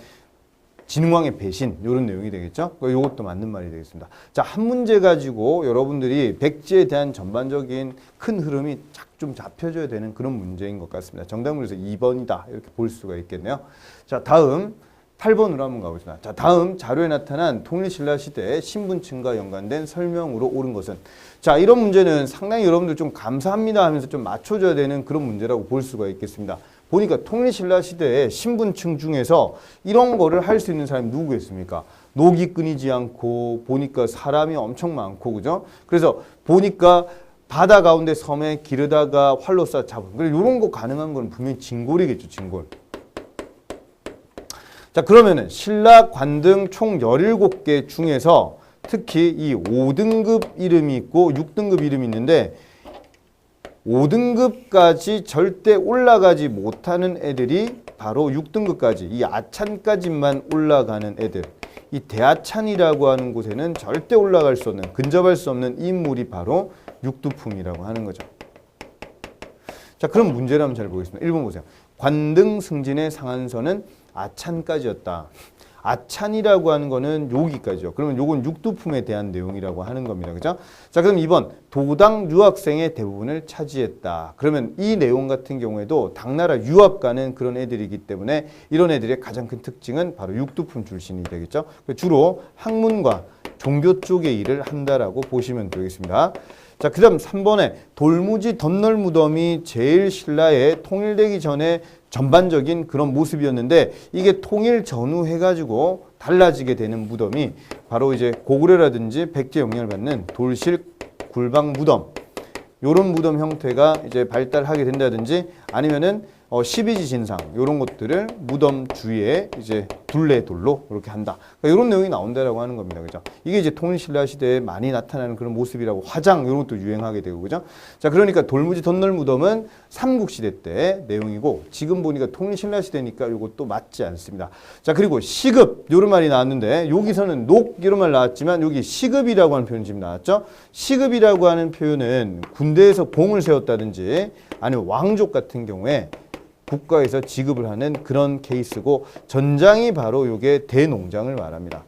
진흥왕의 배신 이런 내용이 되겠죠. 이것도 맞는 말이 되겠습니다. 자, 한 문제 가지고 여러분들이 백제에 대한 전반적인 큰 흐름이 좀 잡혀져야 되는 그런 문제인 것 같습니다. 정답은 그래서 2번이다 이렇게 볼 수가 있겠네요. 자, 다음 8번으로 한번 가보겠습니다. 자, 다음 자료에 나타난 통일신라 시대의 신분층과 연관된 설명으로 옳은 것은 자, 이런 문제는 상당히 여러분들 좀 감사합니다 하면서 좀 맞춰줘야 되는 그런 문제라고 볼 수가 있겠습니다. 보니까 통일신라 시대의 신분층 중에서 이런 거를 할 수 있는 사람이 누구겠습니까? 녹이 끊이지 않고 보니까 사람이 엄청 많고 그죠? 그래서 보니까 바다 가운데 섬에 기르다가 활로 쏴 잡은 그리고 이런 거 가능한 건 분명히 진골이겠죠. 진골. 자, 그러면은 신라 관등 총 17개 중에서 특히 이 5등급 이름이 있고 6등급 이름이 있는데 5등급까지 절대 올라가지 못하는 애들이 바로 6등급까지 이 아찬까지만 올라가는 애들 이 대하찬이라고 하는 곳에는 절대 올라갈 수 없는 근접할 수 없는 인물이 바로 육두풍이라고 하는 거죠. 자, 그럼 문제를 한번 잘 보겠습니다. 1번 보세요. 관등 승진의 상한선은 아찬까지였다. 아찬이라고 하는 거는 여기까지요. 그러면 요건 육두품에 대한 내용이라고 하는 겁니다. 그죠? 자, 그럼 2번 도당 유학생의 대부분을 차지했다. 그러면 이 내용 같은 경우에도 당나라 유학 가는 그런 애들이기 때문에 이런 애들의 가장 큰 특징은 바로 육두품 출신이 되겠죠. 주로 학문과 종교 쪽의 일을 한다라고 보시면 되겠습니다. 자, 그 다음 3번에 돌무지 덧널 무덤이 제일 신라에 통일되기 전에 전반적인 그런 모습이었는데 이게 통일 전후 해가지고 달라지게 되는 무덤이 바로 이제 고구려라든지 백제 영향을 받는 돌실 굴방 무덤 요런 무덤 형태가 이제 발달하게 된다든지 아니면은 십이지 진상 이런 것들을 무덤 주위에 이제 둘레돌로 이렇게 한다. 그러니까 이런 내용이 나온다라고 하는 겁니다. 그죠? 이게 이제 통일신라 시대에 많이 나타나는 그런 모습이라고 화장 이런 것도 유행하게 되고 그죠? 자, 그러니까 돌무지 덧널 무덤은 삼국시대 때 내용이고 지금 보니까 통일신라 시대니까 이것도 맞지 않습니다. 자, 그리고 시급 이런 말이 나왔는데 여기서는 녹 이런 말 나왔지만 여기 시급이라고 하는 표현이 지금 나왔죠? 시급이라고 하는 표현은 군대에서 봉을 세웠다든지 아니면 왕족 같은 경우에 국가에서 지급을 하는 그런 케이스고 전장이 바로 이게 대농장을 말합니다.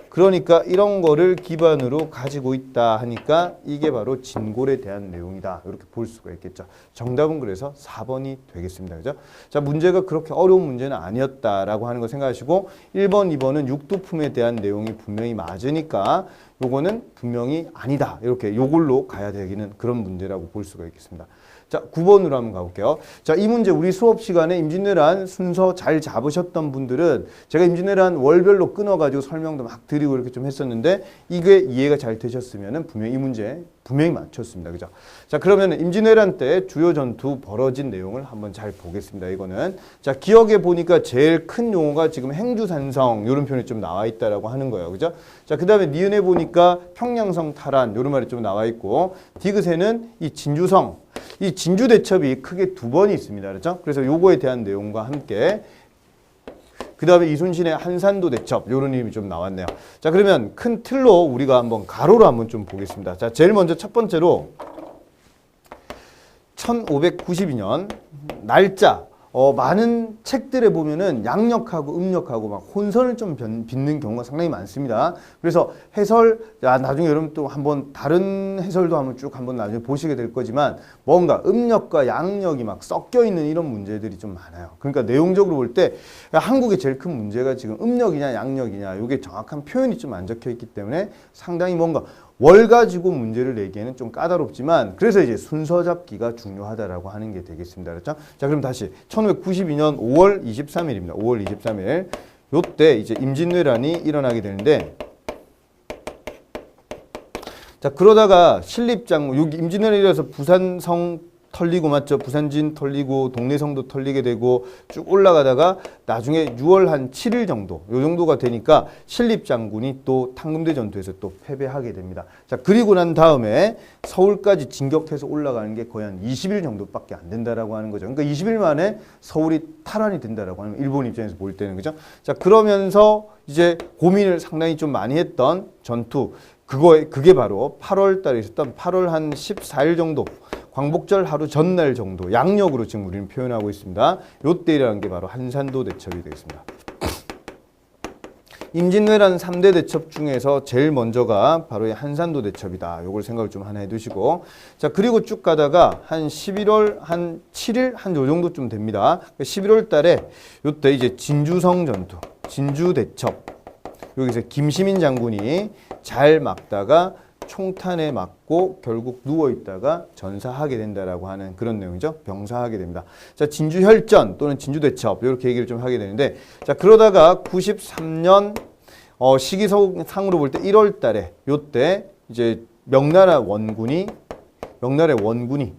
그러니까 이런 거를 기반으로 가지고 있다 하니까 이게 바로 진골에 대한 내용이다. 이렇게 볼 수가 있겠죠. 정답은 그래서 4번이 되겠습니다. 그죠? 자, 문제가 그렇게 어려운 문제는 아니었다라고 하는 거 생각하시고 1번, 2번은 육두품에 대한 내용이 분명히 맞으니까 요거는 분명히 아니다. 이렇게 요걸로 가야 되기는 그런 문제라고 볼 수가 있겠습니다. 자, 9번으로 한번 가볼게요. 자, 이 문제 우리 수업 시간에 임진왜란 순서 잘 잡으셨던 분들은 제가 임진왜란 월별로 끊어가지고 설명도 막 드리고 이렇게 좀 했었는데 이게 이해가 잘 되셨으면 분명히 이 문제 분명히 맞췄습니다. 그죠? 자, 그러면 임진왜란 때 주요 전투 벌어진 내용을 한번 잘 보겠습니다. 이거는. 자, 기억에 보니까 제일 큰 용어가 지금 행주산성 이런 표현이 좀 나와 있다라고 하는 거예요. 그죠? 자, 그 다음에 니은에 보니까 평양성 탈환 이런 말이 좀 나와 있고 디귿에는 이 진주성 이 진주 대첩이 크게 2번이 있습니다. 그렇죠? 그래서 요거에 대한 내용과 함께 그 다음에 이순신의 한산도 대첩 이런 이름이 좀 나왔네요. 자, 그러면 큰 틀로 우리가 한번 가로로 한번 좀 보겠습니다. 자, 제일 먼저 첫 번째로 1592년 날짜 많은 책들에 보면은 양력하고 음력하고 막 혼선을 좀 빚는 경우가 상당히 많습니다. 그래서 해설, 나중에 여러분 또 한번 다른 해설도 한번 쭉 한번 나중에 보시게 될 거지만 뭔가 음력과 양력이 막 섞여 있는 이런 문제들이 좀 많아요. 그러니까 내용적으로 볼 때 한국의 제일 큰 문제가 지금 음력이냐 양력이냐 이게 정확한 표현이 좀 안 적혀 있기 때문에 상당히 뭔가 월 가지고 문제를 내기에는 좀 까다롭지만 그래서 이제 순서 잡기가 중요하다라고 하는 게 되겠습니다. 그렇죠? 자, 그럼 다시 1592년 5월 23일입니다. 5월 23일. 요때 이제 임진왜란이 일어나게 되는데 자, 그러다가 신립장군 여기 임진왜란이 일어나서 부산성 털리고 맞죠? 부산진 털리고 동래성도 털리게 되고 쭉 올라가다가 나중에 6월 한 7일 정도 요 정도가 되니까 신립장군이 또 탕금대 전투에서 또 패배하게 됩니다. 자, 그리고 난 다음에 서울까지 진격해서 올라가는 게 거의 한 20일 정도밖에 안 된다라고 하는 거죠. 그러니까 20일 만에 서울이 탈환이 된다라고 하는 일본 입장에서 볼 때는 그죠? 자, 그러면서 이제 고민을 상당히 좀 많이 했던 전투 그게 바로 8월 달에 있었던 8월 한 14일 정도 광복절 하루 전날 정도 양력으로 지금 우리는 표현하고 있습니다. 요때라는 게 바로 한산도 대첩이 되겠습니다. 임진왜란 3대 대첩 중에서 제일 먼저가 바로 이 한산도 대첩이다. 요걸 생각을 좀 하나 해두시고 자, 그리고 쭉 가다가 한 11월 한 7일 한 요 정도쯤 됩니다. 11월 달에 요때 이제 진주성 전투, 진주 대첩 여기서 김시민 장군이 잘 막다가 총탄에 맞고 결국 누워있다가 전사하게 된다라고 하는 그런 내용이죠. 병사하게 됩니다. 자, 진주혈전 또는 진주대첩 이렇게 얘기를 좀 하게 되는데 자, 그러다가 93년 시기상으로 볼 때 1월 달에 요때 이제 명나라의 원군이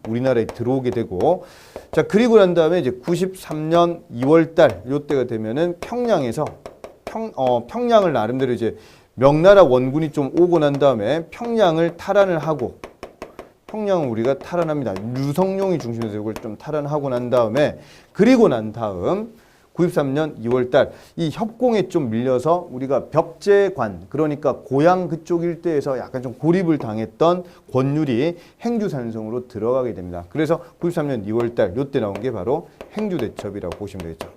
우리나라에 들어오게 되고 자, 그리고 난 다음에 이제 93년 2월 달 요때가 되면은 평양에서 평양을 나름대로 이제 명나라 원군이 좀 오고 난 다음에 평양을 탈환을 하고 평양을 우리가 탈환합니다. 류성룡이 중심에서 이걸 좀 탈환하고 난 다음에 그리고 난 다음 93년 2월 달 이 협공에 좀 밀려서 우리가 벽제관 그러니까 고향 그쪽 일대에서 약간 좀 고립을 당했던 권율이 행주산성으로 들어가게 됩니다. 그래서 93년 2월 달 요때 나온 게 바로 행주대첩이라고 보시면 되겠죠.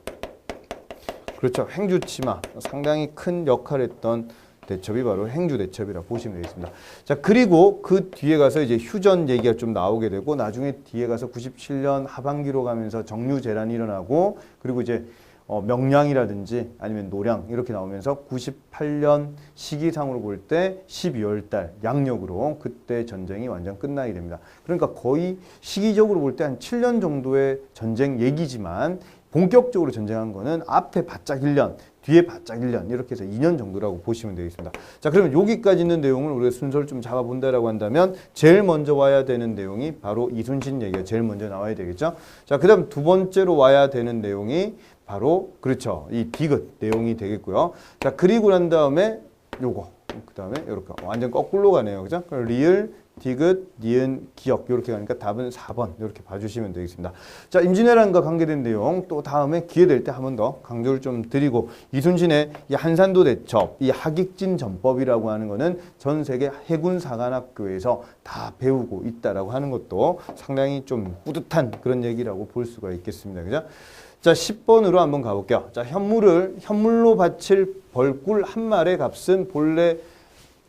그렇죠. 행주치마 상당히 큰 역할을 했던 대첩이 바로 행주대첩이라고 보시면 되겠습니다. 자, 그리고 그 뒤에 가서 이제 휴전 얘기가 좀 나오게 되고 나중에 뒤에 가서 97년 하반기로 가면서 정류재란이 일어나고 그리고 이제 명량이라든지 아니면 노량 이렇게 나오면서 98년 시기상으로 볼 때 12월 달 양력으로 그때 전쟁이 완전 끝나게 됩니다. 그러니까 거의 시기적으로 볼 때 한 7년 정도의 전쟁 얘기지만 본격적으로 전쟁한 거는 앞에 바짝 1년, 뒤에 바짝 1년 이렇게 해서 2년 정도라고 보시면 되겠습니다. 자, 그러면 여기까지 있는 내용을 우리가 순서를 좀 잡아본다라고 한다면 제일 먼저 와야 되는 내용이 바로 이순신 얘기가 제일 먼저 나와야 되겠죠. 자, 그 다음 두 번째로 와야 되는 내용이 바로 그렇죠. 이 디귿 내용이 되겠고요. 자, 그리고 난 다음에 요거 그 다음에 이렇게 완전 거꾸로 가네요. 그죠? 리을 디귿, 니은, 기역 이렇게 가니까 답은 4번 이렇게 봐주시면 되겠습니다. 자, 임진왜란과 관계된 내용 또 다음에 기회 될 때 한 번 더 강조를 좀 드리고 이순신의 이 한산도 대첩, 이 하객진 전법이라고 하는 거는 전 세계 해군 사관학교에서 다 배우고 있다라고 하는 것도 상당히 좀 뿌듯한 그런 얘기라고 볼 수가 있겠습니다. 그죠? 자, 10번으로 한번 가볼게요. 자, 현물로 바칠 벌꿀 한 말의 값은 본래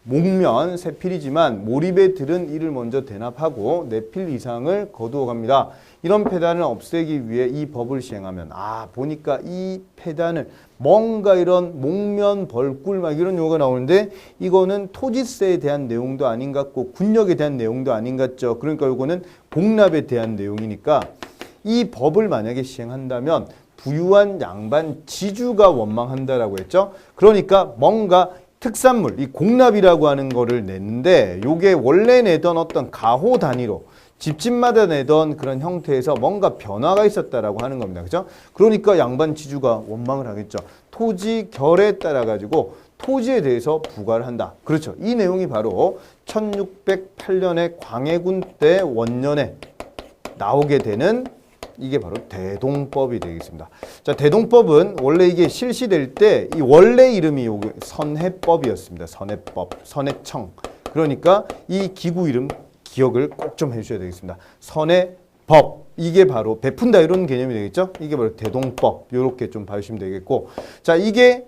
목면 세 필이지만 몰입에 들은 이를 먼저 대납하고 네 필 이상을 거두어 갑니다. 이런 폐단을 없애기 위해 이 법을 시행하면 보니까 이 폐단을 뭔가 이런 목면 벌꿀 막 이런 용어가 나오는데 이거는 토지세에 대한 내용도 아닌 것 같고 군력에 대한 내용도 아닌 것 같죠. 그러니까 이거는 복납에 대한 내용이니까 이 법을 만약에 시행한다면 부유한 양반 지주가 원망한다라고 했죠. 그러니까 뭔가 특산물, 이 공납이라고 하는 거를 냈는데 요게 원래 내던 어떤 가호 단위로 집집마다 내던 그런 형태에서 뭔가 변화가 있었다라고 하는 겁니다. 그죠? 그러니까 양반 지주가 원망을 하겠죠. 토지 결에 따라 가지고 토지에 대해서 부과를 한다. 그렇죠. 이 내용이 바로 1608년에 광해군 때 원년에 나오게 되는 이게 바로 대동법이 되겠습니다. 자, 대동법은 원래 이게 실시될 때 이 원래 이름이 선해법이었습니다. 선해법, 선해청. 그러니까 이 기구 이름 기억을 꼭 좀 해주셔야 되겠습니다. 선해법. 이게 바로 베푼다 이런 개념이 되겠죠. 이게 바로 대동법. 이렇게 좀 봐주시면 되겠고. 자, 이게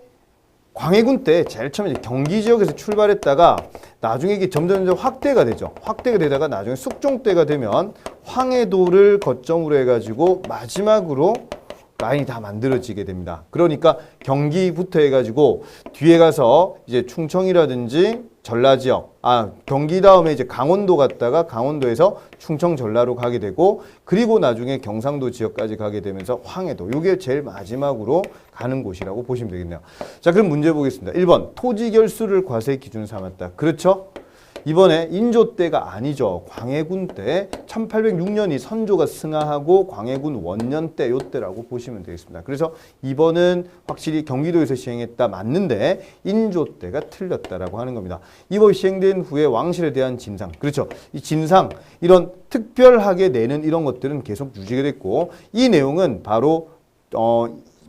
광해군 때 제일 처음에 경기 지역에서 출발했다가 나중에 이게 점점 확대가 되죠. 확대가 되다가 나중에 숙종 때가 되면 황해도를 거점으로 해가지고 마지막으로 라인이 다 만들어지게 됩니다. 그러니까 경기부터 해가지고 뒤에 가서 이제 충청이라든지 전라 지역, 경기 다음에 이제 강원도 갔다가 강원도에서 충청 전라로 가게 되고 그리고 나중에 경상도 지역까지 가게 되면서 황해도, 이게 제일 마지막으로 가는 곳이라고 보시면 되겠네요. 자, 그럼 문제 보겠습니다. 1번 토지 결수를 과세 기준 삼았다. 그렇죠? 이번에 인조 때가 아니죠. 광해군 때 1806년이 선조가 승하하고 광해군 원년 때 요때라고 보시면 되겠습니다. 그래서 이번은 확실히 경기도에서 시행했다 맞는데 인조 때가 틀렸다라고 하는 겁니다. 이 법이 시행된 후에 왕실에 대한 진상, 그렇죠. 이 진상, 이런 특별하게 내는 이런 것들은 계속 유지가 됐고 이 내용은 바로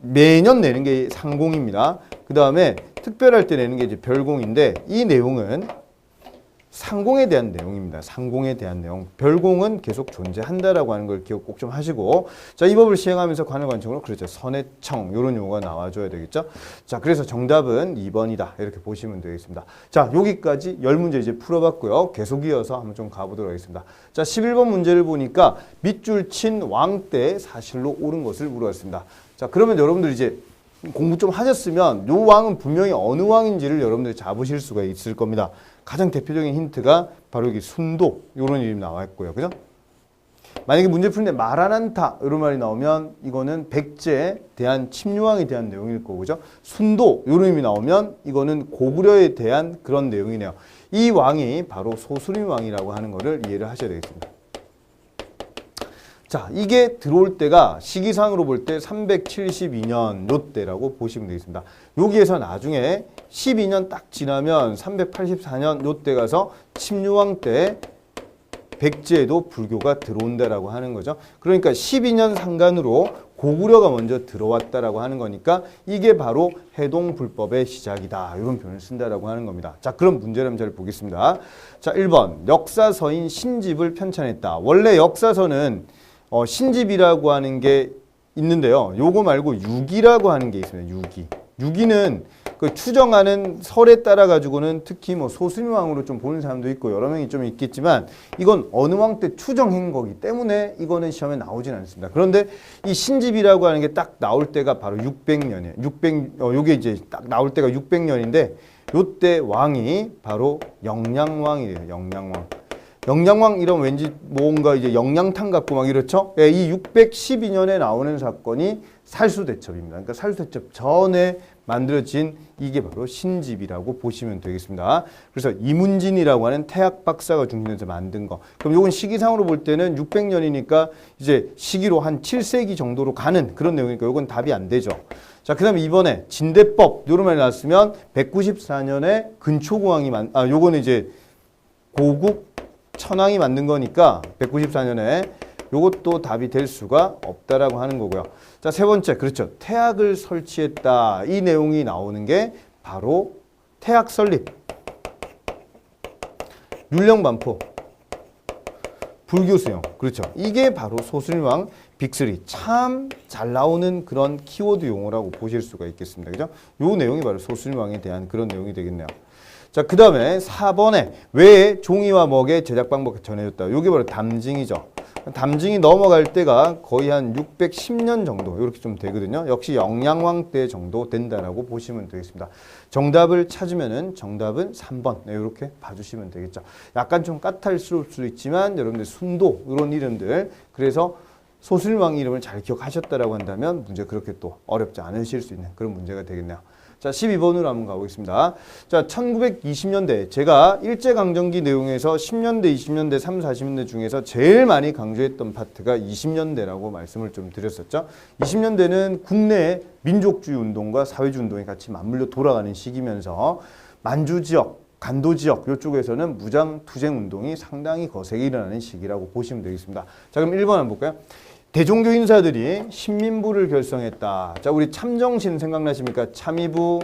매년 내는 게 상공입니다. 그 다음에 특별할 때 내는 게 이제 별공인데 이 내용은 상공에 대한 내용입니다. 상공에 대한 내용. 별공은 계속 존재한다라고 하는 걸 기억 꼭 좀 하시고. 자, 이 법을 시행하면서 관할관청으로 그렇죠. 선해청 이런 용어가 나와줘야 되겠죠. 자, 그래서 정답은 2번이다. 이렇게 보시면 되겠습니다. 자, 여기까지 10문제 이제 풀어봤고요. 계속 이어서 한번 좀 가보도록 하겠습니다. 자, 11번 문제를 보니까 밑줄 친 왕 때 사실로 옳은 것을 물어봤습니다. 자, 그러면 여러분들 이제 공부 좀 하셨으면 요 왕은 분명히 어느 왕인지를 여러분들이 잡으실 수가 있을 겁니다. 가장 대표적인 힌트가 바로 여기 순도 이런 이름이 나와 있고요. 그죠? 만약에 문제 풀는데 말 안 한다 이런 말이 나오면 이거는 백제에 대한 침류왕에 대한 내용일 거고, 그죠? 순도 이런 이름이 나오면 이거는 고구려에 대한 그런 내용이네요. 이 왕이 바로 소수림 왕이라고 하는 거를 이해를 하셔야 되겠습니다. 자, 이게 들어올 때가 시기상으로 볼 때 372년 요때라고 보시면 되겠습니다. 여기에서 나중에 12년 딱 지나면 384년 요때 가서 침류왕 때 백제에도 불교가 들어온다라고 하는 거죠. 그러니까 12년 상간으로 고구려가 먼저 들어왔다라고 하는 거니까 이게 바로 해동불법의 시작이다. 이런 표현을 쓴다라고 하는 겁니다. 자, 그럼 문제를 한번 잘 보겠습니다. 자, 1번 역사서인 신집을 편찬했다. 원래 역사서는 신집이라고 하는 게 있는데요. 요거 말고 유기라고 하는 게 있습니다. 유기. 유기는 그 추정하는 설에 따라 가지고는 특히 뭐 소수림왕으로 좀 보는 사람도 있고 여러 명이 좀 있겠지만 이건 어느 왕 때 추정한 거기 때문에 이거는 시험에 나오진 않습니다. 그런데 이 신집이라고 하는 게 딱 나올 때가 바로 600년이에요. 요게 이제 딱 나올 때가 600년인데 요때 왕이 바로 영량왕이래요. 영량왕. 영량왕 이러면 왠지 뭔가 이제 영양탕 같고 막 이렇죠? 예, 이 612년에 나오는 사건이 살수대첩입니다. 그러니까 살수대첩 전에 만들어진 이게 바로 신집이라고 보시면 되겠습니다. 그래서 이문진이라고 하는 태학 박사가 중심에서 만든 거. 그럼 요건 시기상으로 볼 때는 600년이니까 이제 시기로 한 7세기 정도로 가는 그런 내용이니까 요건 답이 안 되죠. 자, 그 다음에 이번에 진대법 요런 말이 나왔으면 194년에 근초공왕이 요거는 이제 고국 천왕이 만든 거니까 194년에 요것도 답이 될 수가 없다라고 하는 거고요. 자, 세 번째, 그렇죠. 태학을 설치했다. 이 내용이 나오는 게 바로 태학 설립, 율령 반포, 불교 수용. 그렇죠. 이게 바로 소순일왕 빅3 참 잘 나오는 그런 키워드 용어라고 보실 수가 있겠습니다. 그죠? 요 내용이 바로 소순일왕에 대한 그런 내용이 되겠네요. 자, 그 다음에 4번에 왜 종이와 먹의 제작 방법 전해줬다. 요게 바로 담징이죠. 담징이 넘어갈 때가 거의 한 610년 정도 이렇게 좀 되거든요. 역시 영양왕 때 정도 된다라고 보시면 되겠습니다. 정답을 찾으면은 정답은 3번. 네, 이렇게 봐주시면 되겠죠. 약간 좀 까탈스러울 수 있지만 여러분들 순도 이런 이름들 그래서 소순일왕 이름을 잘 기억하셨다라고 한다면 문제 그렇게 또 어렵지 않으실 수 있는 그런 문제가 되겠네요. 자, 12번으로 한번 가보겠습니다. 자, 1920년대 제가 일제강점기 내용에서 10년대, 20년대, 30, 40년대 중에서 제일 많이 강조했던 파트가 20년대라고 말씀을 좀 드렸었죠. 20년대는 국내 민족주의 운동과 사회주의 운동이 같이 맞물려 돌아가는 시기면서 만주 지역, 간도 지역 이쪽에서는 무장 투쟁 운동이 상당히 거세게 일어나는 시기라고 보시면 되겠습니다. 자, 그럼 1번 한번 볼까요? 대종교 인사들이 신민부를 결성했다. 자, 우리 참정신 생각나십니까? 참의부,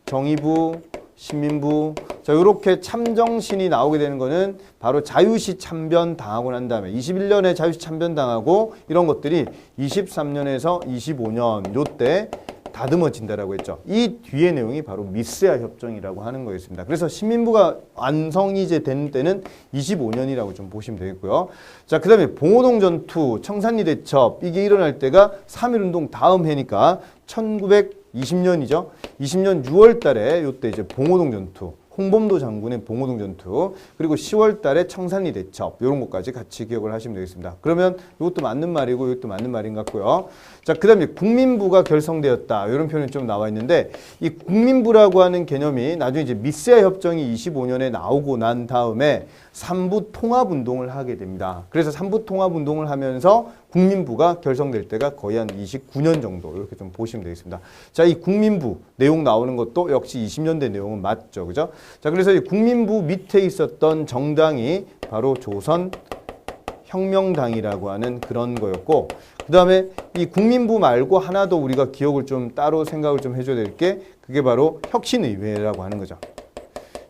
정의부, 신민부. 자, 이렇게 참정신이 나오게 되는 거는 바로 자유시 참변 당하고 난 다음에 21년에 자유시 참변 당하고 이런 것들이 23년에서 25년 요때 다듬어진다라고 했죠. 이 뒤의 내용이 바로 미스야 협정이라고 하는 거였습니다. 그래서 신민부가 완성이 이제 된 때는 25년이라고 좀 보시면 되겠고요. 자, 그 다음에 봉오동 전투, 청산리 대첩 이게 일어날 때가 3.1운동 다음 해니까 1920년이죠. 20년 6월 달에 요때 이제 봉오동 전투, 홍범도 장군의 봉오동 전투, 그리고 10월 달에 청산리 대첩 이런 것까지 같이 기억을 하시면 되겠습니다. 그러면 이것도 맞는 말이고 이것도 맞는 말인 것 같고요. 자, 그 다음에 국민부가 결성되었다. 이런 표현이 좀 나와 있는데 이 국민부라고 하는 개념이 나중에 이제 미스야 협정이 25년에 나오고 난 다음에 삼부 통합운동을 하게 됩니다. 그래서 삼부 통합운동을 하면서 국민부가 결성될 때가 거의 한 29년 정도 이렇게 좀 보시면 되겠습니다. 자, 이 국민부 내용 나오는 것도 역시 20년대 내용은 맞죠. 그죠? 자, 그래서 이 국민부 밑에 있었던 정당이 바로 조선혁명당이라고 하는 그런 거였고 그 다음에 이 국민부 말고 하나 더 우리가 기억을 좀 따로 생각을 좀 해줘야 될 게 그게 바로 혁신의회라고 하는 거죠.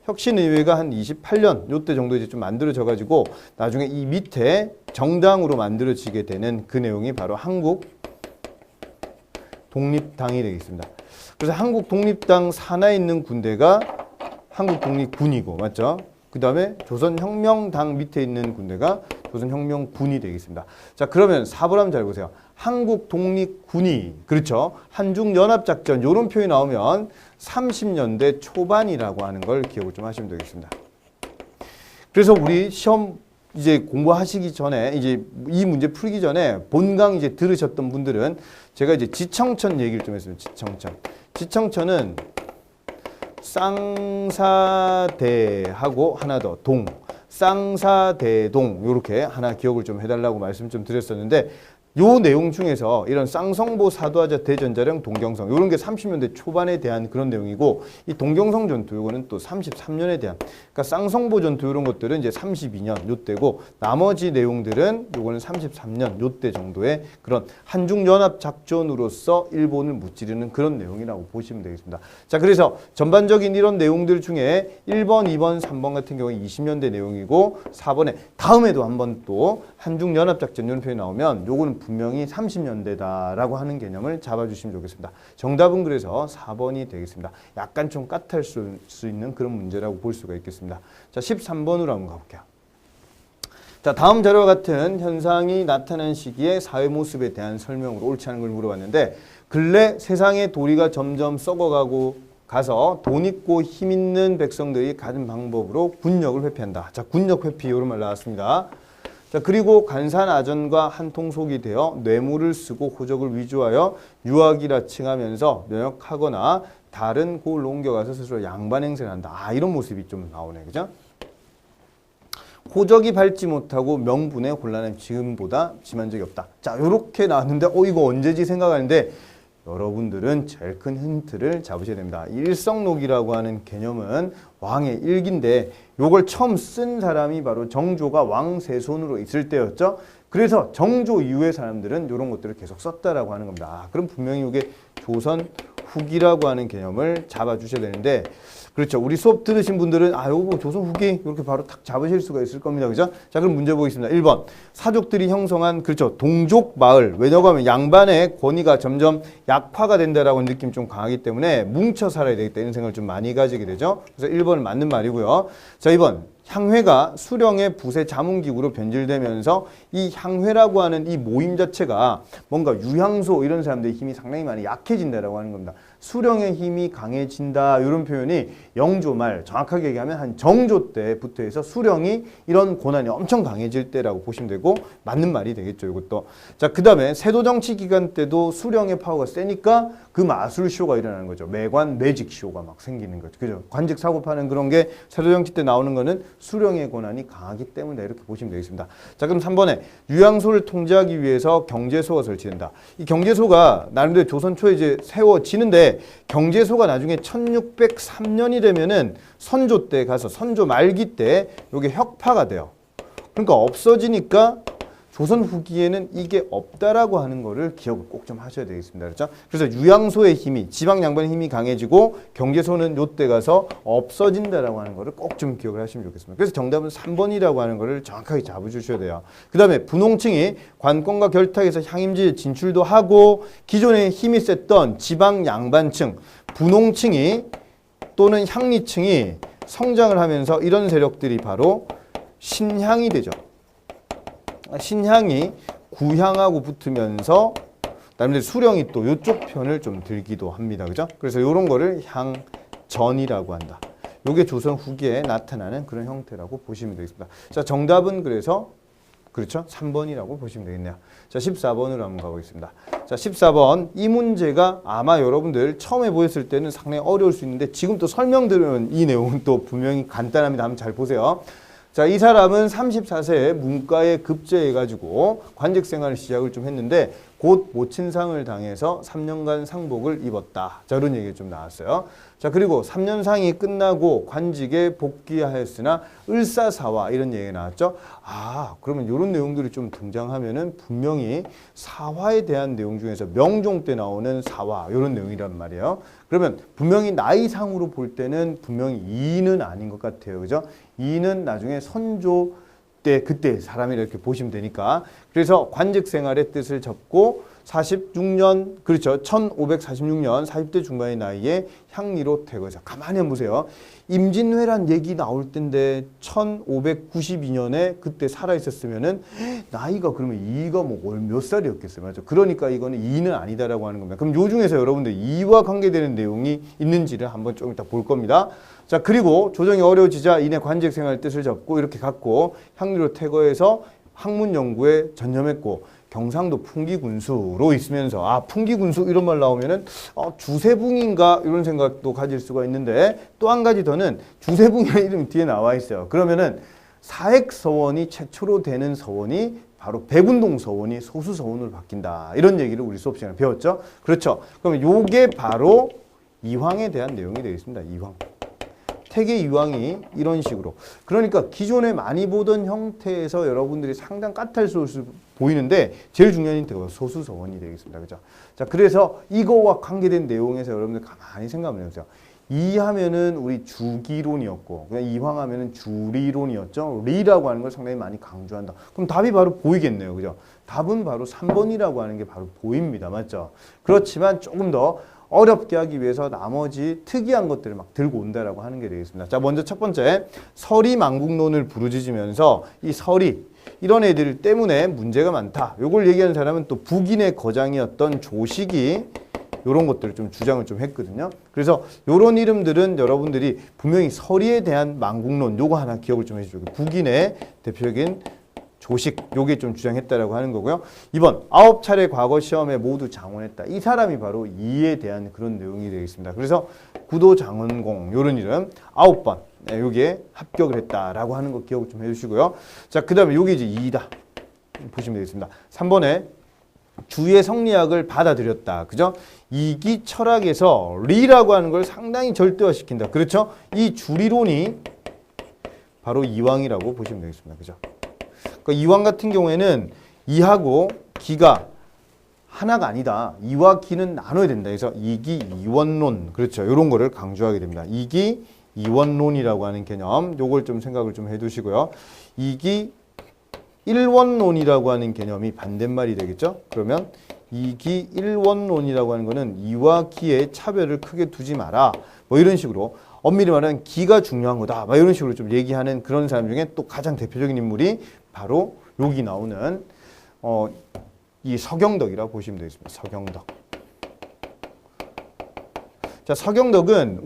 혁신의회가 한 28년 요때 정도 이제 좀 만들어져 가지고 나중에 이 밑에 정당으로 만들어지게 되는 그 내용이 바로 한국 독립당이 되겠습니다. 그래서 한국 독립당 산하에 있는 군대가 한국 독립군이고 맞죠? 그 다음에 조선혁명당 밑에 있는 군대가 조선혁명군이 되겠습니다. 자, 그러면 4번 한번 잘 보세요. 한국 독립군이 그렇죠. 한중연합작전 이런 표현이 나오면 30년대 초반이라고 하는 걸 기억을 좀 하시면 되겠습니다. 그래서 우리 시험 이제 공부하시기 전에 이제 이 문제 풀기 전에 본강 이제 들으셨던 분들은 제가 이제 지청천 얘기를 좀 했어요. 지청천은 쌍사대하고 하나 더 동, 쌍사대동 이렇게 하나 기억을 좀 해달라고 말씀 좀 드렸었는데 요 내용 중에서 이런 쌍성보 사도하자 대전자령 동경성 이런 게 30년대 초반에 대한 그런 내용이고 이 동경성 전투 요거는 또 33년에 대한 그러니까 쌍성보 전투 이런 것들은 이제 32년 요때고 나머지 내용들은 요거는 33년 요때 정도의 그런 한중연합 작전으로서 일본을 무찌르는 그런 내용이라고 보시면 되겠습니다. 자, 그래서 전반적인 이런 내용들 중에 1번, 2번, 3번 같은 경우에 20년대 내용이고 4번에 다음에도 한번 또 한중연합 작전 이런 표현이 나오면 요거는 분명히 30년대다라고 하는 개념을 잡아주시면 좋겠습니다. 정답은 그래서 4번이 되겠습니다. 약간 좀 까탈 수 있는 그런 문제라고 볼 수가 있겠습니다. 자, 13번으로 한번 가볼게요. 자, 다음 자료와 같은 현상이 나타난 시기의 사회 모습에 대한 설명으로 옳지 않은 걸 물어봤는데 근래 세상의 도리가 점점 썩어가고 가서 돈 있고 힘 있는 백성들이 가진 방법으로 군력을 회피한다. 자, 군력 회피 이런 말 나왔습니다. 자, 그리고 간산아전과 한통속이 되어 뇌물을 쓰고 호적을 위조하여 유학이라 칭하면서 면역하거나 다른 고을로 옮겨가서 스스로 양반 행세를 한다. 아, 이런 모습이 좀 나오네. 그죠? 호적이 밟지 못하고 명분에 곤란함 지금보다 심한 적이 없다. 자, 요렇게 나왔는데 이거 언제지 생각하는데 여러분들은 제일 큰 힌트를 잡으셔야 됩니다. 일성록이라고 하는 개념은 왕의 일기인데 요걸 처음 쓴 사람이 바로 정조가 왕세손으로 있을 때였죠. 그래서 정조 이후의 사람들은 이런 것들을 계속 썼다라고 하는 겁니다. 아, 그럼 분명히 이게 조선 후기라고 하는 개념을 잡아주셔야 되는데 그렇죠. 우리 수업 들으신 분들은 요거 조선 후기 이렇게 바로 탁 잡으실 수가 있을 겁니다. 그죠? 자, 그럼 문제 보겠습니다. 1번. 사족들이 형성한 그렇죠. 동족 마을. 왜냐고 하면 양반의 권위가 점점 약화가 된다라고 하는 느낌이 좀 강하기 때문에 뭉쳐 살아야 되겠다 이런 생각을 좀 많이 가지게 되죠. 그래서 1번은 맞는 말이고요. 자, 2번. 향회가 수령의 붓의 자문기구로 변질되면서 이 향회라고 하는 이 모임 자체가 뭔가 유향소 이런 사람들의 힘이 상당히 많이 약해진다라고 하는 겁니다. 수령의 힘이 강해진다 이런 표현이 영조 말 정확하게 얘기하면 한 정조 때부터 해서 수령이 이런 권한이 엄청 강해질 때라고 보시면 되고 맞는 말이 되겠죠. 이것도. 자, 그 다음에 세도 정치 기간 때도 수령의 파워가 세니까 그 마술쇼가 일어나는 거죠. 매관 매직쇼가 막 생기는 거죠. 그죠? 관직 사고 파는 그런 게 세도 정치 때 나오는 거는 수령의 권한이 강하기 때문에 이렇게 보시면 되겠습니다. 자, 그럼 3번에 유향소를 통제하기 위해서 경제소가 설치된다. 이 경제소가 나름대로 조선 초에 이제 세워지는데 경제소가 나중에 1603년이 되면은 선조 때 가서 선조 말기 때 이게 혁파가 돼요. 그러니까 없어지니까 조선 후기에는 이게 없다라고 하는 거를 기억을 꼭 좀 하셔야 되겠습니다. 그렇죠? 그래서 유향소의 힘이 지방 양반의 힘이 강해지고 경제소는 요때 가서 없어진다라고 하는 거를 꼭 좀 기억을 하시면 좋겠습니다. 그래서 정답은 3번이라고 하는 거를 정확하게 잡아주셔야 돼요. 그 다음에 분홍층이 관권과 결탁해서 향임지에 진출도 하고 기존에 힘이 셌던 지방 양반층, 분홍층이 또는 향리층이 성장을 하면서 이런 세력들이 바로 신향이 되죠. 신향이 구향하고 붙으면서 나름대로 수령이 또 이쪽 편을 좀 들기도 합니다. 그죠? 그래서 이런 거를 향전이라고 한다. 이게 조선 후기에 나타나는 그런 형태라고 보시면 되겠습니다. 자, 정답은 그래서 그렇죠? 3번이라고 보시면 되겠네요. 자, 14번으로 한번 가보겠습니다. 자, 14번. 이 문제가 아마 여러분들 처음에 보였을 때는 상당히 어려울 수 있는데 지금 또 설명드리는 이 내용은 또 분명히 간단합니다. 한번 잘 보세요. 자, 이 사람은 34세에 문과에 급제해가지고 관직 생활을 시작을 좀 했는데 곧 모친상을 당해서 3년간 상복을 입었다. 자, 이런 얘기가 좀 나왔어요. 자, 그리고 3년상이 끝나고 관직에 복귀하였으나 을사사화 이런 얘기가 나왔죠. 아, 그러면 이런 내용들이 좀 등장하면은 분명히 사화에 대한 내용 중에서 명종 때 나오는 사화 이런 내용이란 말이에요. 그러면 분명히 나이상으로 볼 때는 분명히 이는 아닌 것 같아요. 그죠? 이는 나중에 선조 때 그때 사람이라 이렇게 보시면 되니까. 그래서 관직 생활의 뜻을 접고 46년 그렇죠. 1546년 40대 중반의 나이에 향리로 퇴거해서 가만히 한번 보세요. 임진왜란 얘기 나올 때인데 1592년에 그때 살아 있었으면은 나이가 그러면 이가 뭐 몇 살이었겠어요. 맞죠? 그러니까 이거는 이는 아니다라고 하는 겁니다. 그럼 요 중에서 여러분들 이와 관계되는 내용이 있는지를 한번 좀 이따 볼 겁니다. 자, 그리고 조정이 어려워지자 이내 관직 생활 뜻을 접고 이렇게 갖고 향리로 퇴거해서 학문 연구에 전념했고 경상도 풍기군수로 있으면서 풍기군수 이런 말 나오면은 주세붕인가 이런 생각도 가질 수가 있는데 또 한 가지 더는 주세붕이라는 이름이 뒤에 나와 있어요. 그러면은 사액서원이 최초로 되는 서원이 바로 백운동 서원이 소수 서원으로 바뀐다. 이런 얘기를 우리 수업 시간에 배웠죠. 그렇죠. 그러면 요게 바로 이황에 대한 내용이 되겠습니다. 이황. 태계 이황이 이런 식으로. 그러니까 기존에 많이 보던 형태에서 여러분들이 상당 까탈스러울 보이는데 제일 중요한 힌트가 소수서원이 되겠습니다. 그죠? 자, 그래서 이거와 관계된 내용에서 여러분들 가만히 생각을 해보세요. 이하면은 우리 주기론이었고 그냥 이황하면은 주리론이었죠. 리라고 하는 걸 상당히 많이 강조한다. 그럼 답이 바로 보이겠네요. 그죠? 답은 바로 3번이라고 하는 게 바로 보입니다. 맞죠? 그렇지만 조금 더 어렵게 하기 위해서 나머지 특이한 것들을 막 들고 온다라고 하는 게 되겠습니다. 자, 먼저 첫 번째 서리 망국론을 부르짖으면서 이 서리 이런 애들 때문에 문제가 많다. 요걸 얘기하는 사람은 또 북인의 거장이었던 조식이 요런 것들을 좀 주장을 좀 했거든요. 그래서 요런 이름들은 여러분들이 분명히 서리에 대한 망국론 요거 하나 기억을 좀 해주죠. 북인의 대표적인 조식 요게 좀 주장했다라고 하는 거고요. 2번 9차례 과거 시험에 모두 장원했다. 이 사람이 바로 이에 대한 그런 내용이 되겠습니다. 그래서 구도 장원공 요런 이름 9번 네, 여기에 합격을 했다라고 하는 거 기억 좀 해주시고요. 자, 그 다음에 요게 이제 2다 보시면 되겠습니다. 3번에 주의 성리학을 받아들였다. 그죠? 이기 철학에서 리라고 하는 걸 상당히 절대화시킨다. 그렇죠? 이 주리론이 바로 이왕이라고 보시면 되겠습니다. 그죠? 그러니까 이왕 같은 경우에는 이하고 기가 하나가 아니다. 이와 기는 나눠야 된다. 그래서 이기 이원론. 그렇죠. 이런 거를 강조하게 됩니다. 이기 이원론이라고 하는 개념. 요걸 좀 생각을 좀 해두시고요. 이기 일원론이라고 하는 개념이 반대말이 되겠죠. 그러면 이기 일원론이라고 하는 거는 이와 기의 차별을 크게 두지 마라. 뭐 이런 식으로 엄밀히 말하면 기가 중요한 거다. 막 이런 식으로 좀 얘기하는 그런 사람 중에 또 가장 대표적인 인물이 바로 여기 나오는 이 서경덕이라고 보시면 되겠습니다. 서경덕. 자, 서경덕은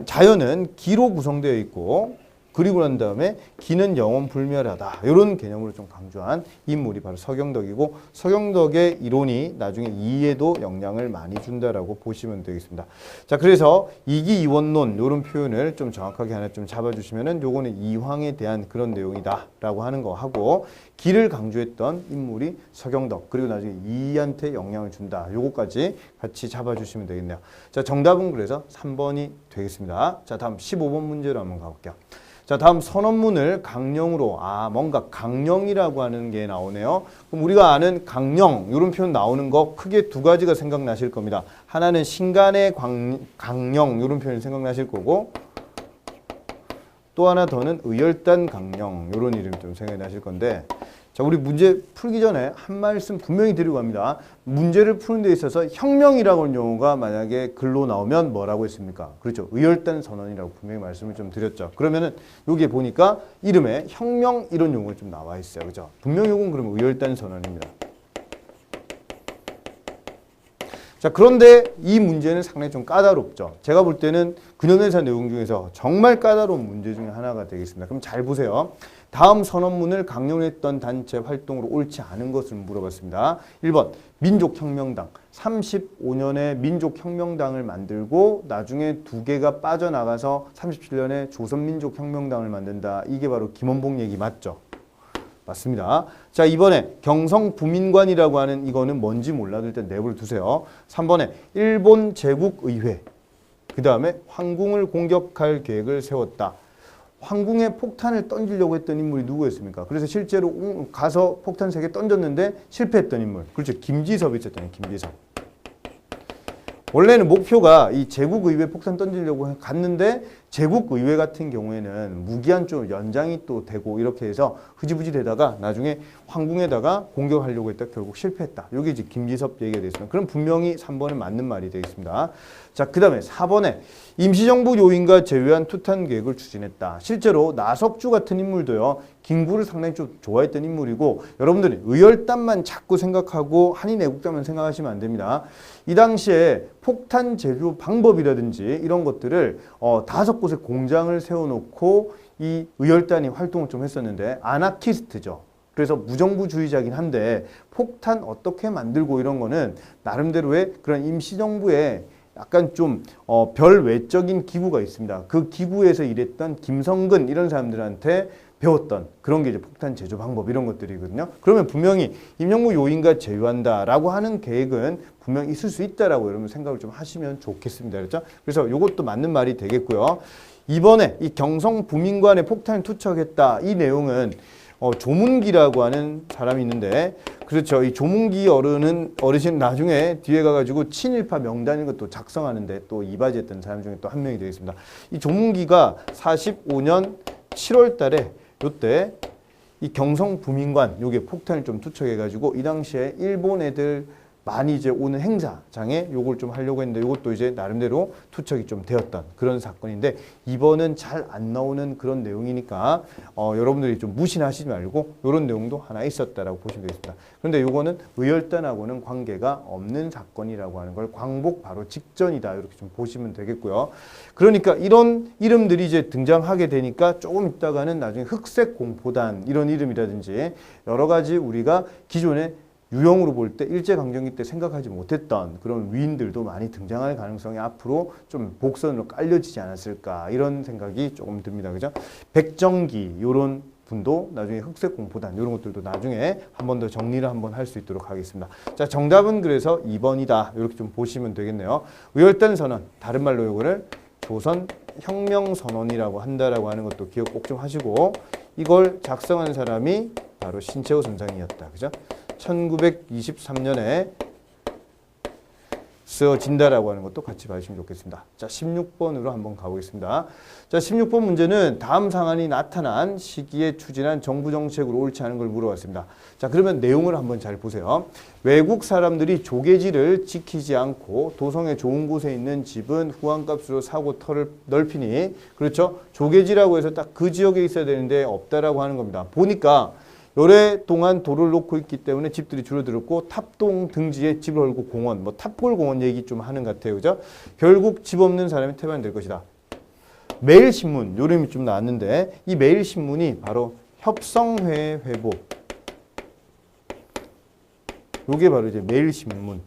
자연은 기로 구성되어 있고 그리고 난 다음에 기는 영원 불멸하다. 이런 개념으로 좀 강조한 인물이 바로 서경덕이고 서경덕의 이론이 나중에 이에도 영향을 많이 준다라고 보시면 되겠습니다. 자, 그래서 이기이원론 이런 표현을 좀 정확하게 하나 좀 잡아주시면은 요거는 이황에 대한 그런 내용이다라고 하는 거 하고 기를 강조했던 인물이 서경덕 그리고 나중에 이한테 영향을 준다. 요거까지 같이 잡아주시면 되겠네요. 자, 정답은 그래서 3번이 되겠습니다. 자, 다음 15번 문제로 한번 가볼게요. 자, 다음 선언문을 강령으로 뭔가 강령이라고 하는 게 나오네요. 그럼 우리가 아는 강령 이런 표현 나오는 거 크게 두 가지가 생각나실 겁니다. 하나는 신간의 강령 이런 표현 생각나실 거고 또 하나 더는 의열단 강령 이런 이름 좀 생각나실 건데 자, 우리 문제 풀기 전에 한 말씀 분명히 드리고 갑니다. 문제를 푸는 데 있어서 혁명이라고 하는 용어가 만약에 글로 나오면 뭐라고 했습니까? 그렇죠. 의열단 선언이라고 분명히 말씀을 좀 드렸죠. 그러면은 여기에 보니까 이름에 혁명 이런 용어가 좀 나와 있어요. 그죠? 분명히 이건 그러면 의열단 선언입니다. 자, 그런데 이 문제는 상당히 좀 까다롭죠. 제가 볼 때는 근현대사 내용 중에서 정말 까다로운 문제 중에 하나가 되겠습니다. 그럼 잘 보세요. 다음 선언문을 강령했던 단체 활동으로 옳지 않은 것을 물어봤습니다. 1번 민족혁명당 35년에 민족혁명당을 만들고 나중에 두 개가 빠져나가서 37년에 조선민족혁명당을 만든다. 이게 바로 김원봉 얘기 맞죠? 맞습니다. 자, 이번에 경성부민관이라고 하는 이거는 뭔지 몰라도 일단 내부를 두세요. 3번에 일본 제국의회 그 다음에 황궁을 공격할 계획을 세웠다. 황궁에 폭탄을 던지려고 했던 인물이 누구였습니까? 그래서 실제로 가서 폭탄 3개 던졌는데 실패했던 인물. 그렇죠. 김지섭이 있었잖아요. 김지섭. 원래는 목표가 이 제국의회 폭탄 던지려고 갔는데 제국의회 같은 경우에는 무기한 좀 연장이 또 되고 이렇게 해서 흐지부지 되다가 나중에 황궁에다가 공격하려고 했다 결국 실패했다. 이게 이제 김지섭 얘기가 되겠습니다. 그럼 분명히 3번은 맞는 말이 되겠습니다. 자, 그 다음에 4번에 임시정부 요인과 제외한 투탄 계획을 추진했다. 실제로 나석주 같은 인물도요. 김구를 상당히 좀 좋아했던 인물이고 여러분들이 의열단만 자꾸 생각하고 한인애국단만 생각하시면 안 됩니다. 이 당시에 폭탄 제조 방법이라든지 이런 것들을 5곳에 공장을 세워놓고 이 의열단이 활동을 좀 했었는데 아나키스트죠. 그래서 무정부주의자긴 한데 폭탄 어떻게 만들고 이런 거는 나름대로의 그런 임시정부의 약간 좀 별 외적인 기구가 있습니다. 그 기구에서 일했던 김성근 이런 사람들한테 배웠던 그런 게 이제 폭탄 제조 방법 이런 것들이거든요. 그러면 분명히 임명부 요인과 제외한다라고 하는 계획은 분명히 있을 수 있다라고 여러분 생각을 좀 하시면 좋겠습니다. 그렇죠? 그래서 이것도 맞는 말이 되겠고요. 이번에 이 경성부민관에 폭탄을 투척했다. 이 내용은 조문기라고 하는 사람이 있는데 그렇죠. 이 조문기 어르신 나중에 뒤에 가가지고 친일파 명단인 것도 작성하는데 또 이바지했던 사람 중에 또 한 명이 되겠습니다. 이 조문기가 45년 7월 달에 요때 이 경성부민관 요게 폭탄을 좀 투척해가지고 이 당시에 일본 애들 많이 이제 오는 행사장에 요걸 좀 하려고 했는데 요것도 이제 나름대로 투척이 좀 되었던 그런 사건인데 이번은 잘 안 나오는 그런 내용이니까 여러분들이 좀 무시하시지 말고 요런 내용도 하나 있었다라고 보시면 되겠습니다. 그런데 요거는 의열단하고는 관계가 없는 사건이라고 하는 걸 광복 바로 직전이다 이렇게 좀 보시면 되겠고요. 그러니까 이런 이름들이 이제 등장하게 되니까 조금 있다가는 나중에 흑색 공포단 이런 이름이라든지 여러 가지 우리가 기존에 유형으로 볼 때 일제강점기 때 생각하지 못했던 그런 위인들도 많이 등장할 가능성이 앞으로 좀 복선으로 깔려지지 않았을까 이런 생각이 조금 듭니다. 그죠? 백정기 요런 분도 나중에 흑색 공포단 이런 것들도 나중에 한 번 더 정리를 한번 할 수 있도록 하겠습니다. 자, 정답은 그래서 2번이다. 이렇게 좀 보시면 되겠네요. 의열단 선언, 다른 말로 요거를 조선 혁명 선언이라고 한다라고 하는 것도 기억 꼭 좀 하시고 이걸 작성한 사람이 바로 신채호 선장이었다. 그죠? 1923년에 쓰여진다라고 하는 것도 같이 봐주시면 좋겠습니다. 자, 16번으로 한번 가보겠습니다. 자, 16번 문제는 다음 상한이 나타난 시기에 추진한 정부 정책으로 옳지 않은 걸 물어봤습니다. 자, 그러면 내용을 한번 잘 보세요. 외국 사람들이 조개질을 지키지 않고 도성의 좋은 곳에 있는 집은 후한값으로 사고 털을 넓히니 그렇죠? 조개질하고 해서 딱 그 지역에 있어야 되는데 없다라고 하는 겁니다. 보니까 오랫동안 도를 놓고 있기 때문에 집들이 줄어들었고 탑동 등지에 집을 걸고 공원, 뭐 탑골 공원 얘기 좀 하는 것 같아요. 그죠? 결국 집 없는 사람이 태반될 것이다. 매일신문, 요 이름이 좀 나왔는데 이 매일신문이 바로 협성회 회보. 요게 바로 이제 매일신문.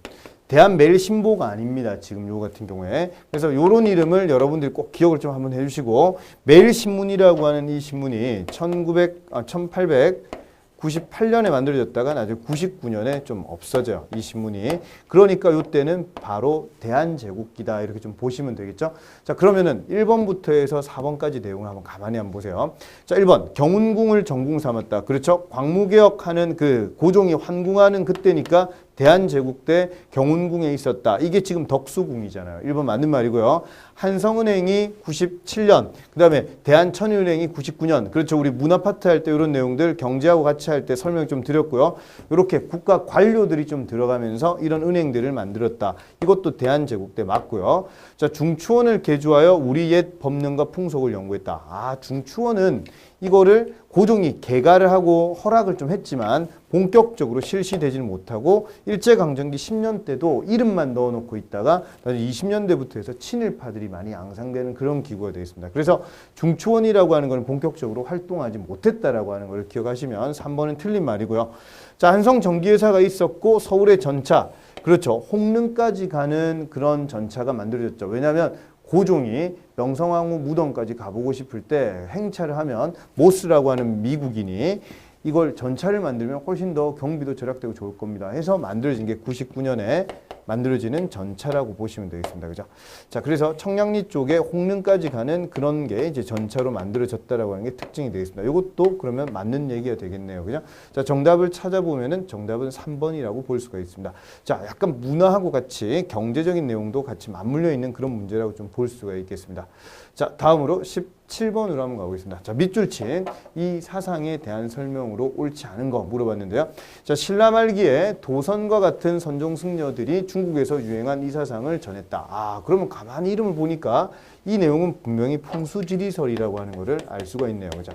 대한매일신보가 아닙니다. 지금 요 같은 경우에. 그래서 요런 이름을 여러분들이 꼭 기억을 좀 한번 해주시고 매일신문이라고 하는 이 신문이 1898년에 만들어졌다가 나중에 99년에 좀 없어져요. 이 신문이. 그러니까 이때는 바로 대한제국기다. 이렇게 좀 보시면 되겠죠. 자, 그러면은 1번부터 해서 4번까지 내용을 한번 가만히 한번 보세요. 자, 1번. 경운궁을 전궁 삼았다. 그렇죠. 광무개혁하는 그 고종이 환궁하는 그때니까 대한제국 때 경운궁에 있었다. 이게 지금 덕수궁이잖아요. 1번 맞는 말이고요. 한성은행이 97년, 그 다음에 대한천일은행이 99년. 그렇죠. 우리 문화파트 할 때 이런 내용들 경제하고 같이 할 때 설명 좀 드렸고요. 이렇게 국가 관료들이 좀 들어가면서 이런 은행들을 만들었다. 이것도 대한제국 때 맞고요. 자, 중추원을 개조하여 우리 옛 법령과 풍속을 연구했다. 아, 중추원은 이거를 고종이 개가를 하고 허락을 좀 했지만 본격적으로 실시되지는 못하고 일제강점기 10년 때도 이름만 넣어놓고 있다가 20년대부터 해서 친일파들이 많이 양상되는 그런 기구가 되겠습니다. 그래서 중추원이라고 하는 것은 본격적으로 활동하지 못했다라고 하는 걸 기억하시면 3번은 틀린 말이고요. 자, 한성전기회사가 있었고 서울의 전차, 그렇죠. 홍릉까지 가는 그런 전차가 만들어졌죠. 왜냐하면 고종이 명성황후 무덤까지 가보고 싶을 때 행차를 하면 모스라고 하는 미국인이 이걸 전차를 만들면 훨씬 더 경비도 절약되고 좋을 겁니다. 해서 만들어진 게 99년에 만들어지는 전차라고 보시면 되겠습니다. 그죠? 자, 그래서 청량리 쪽에 홍릉까지 가는 그런 게 이제 전차로 만들어졌다라고 하는 게 특징이 되겠습니다. 이것도 그러면 맞는 얘기가 되겠네요. 그죠? 자, 정답을 찾아보면은 정답은 3번이라고 볼 수가 있습니다. 자, 약간 문화하고 같이 경제적인 내용도 같이 맞물려 있는 그런 문제라고 좀 볼 수가 있겠습니다. 자, 다음으로 17번으로 한번 가보겠습니다. 자, 밑줄 친 이 사상에 대한 설명으로 옳지 않은 거 물어봤는데요. 자, 신라 말기에 도선과 같은 선종 승려들이 중국에서 유행한 이 사상을 전했다. 아, 그러면 가만히 이름을 보니까 이 내용은 분명히 풍수지리설이라고 하는 것을 알 수가 있네요. 그죠?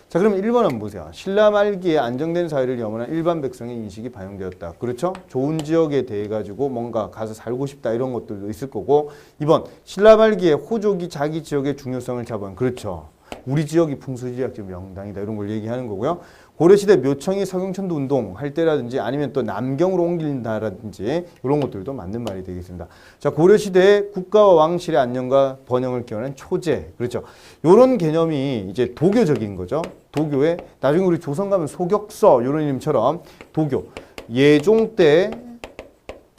자, 그럼 1번 한번 보세요. 신라 말기에 안정된 사회를 염원한 일반 백성의 인식이 반영되었다. 그렇죠? 좋은 지역에 대해 가지고 뭔가 가서 살고 싶다 이런 것들도 있을 거고. 2번, 신라 말기에 호족이 자기 지역의 중요성을 잡은. 그렇죠. 우리 지역이 풍수지리학적 명당이다 이런 걸 얘기하는 거고요. 고려시대 묘청이 서경천도 운동할 때라든지 아니면 또 남경으로 옮긴다라든지 이런 것들도 맞는 말이 되겠습니다. 자, 고려시대의 국가와 왕실의 안녕과 번영을 기원한 초제. 그렇죠. 이런 개념이 이제 도교적인 거죠. 도교에 나중에 우리 조선 가면 소격서 이런 이름처럼 도교. 예종 때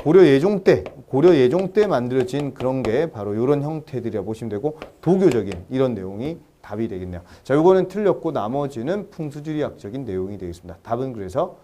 고려 예종 때 만들어진 그런 게 바로 이런 형태들이라 보시면 되고 도교적인 이런 내용이 답이 되겠네요. 자, 요거는 틀렸고 나머지는 풍수지리학적인 내용이 되겠습니다. 답은 그래서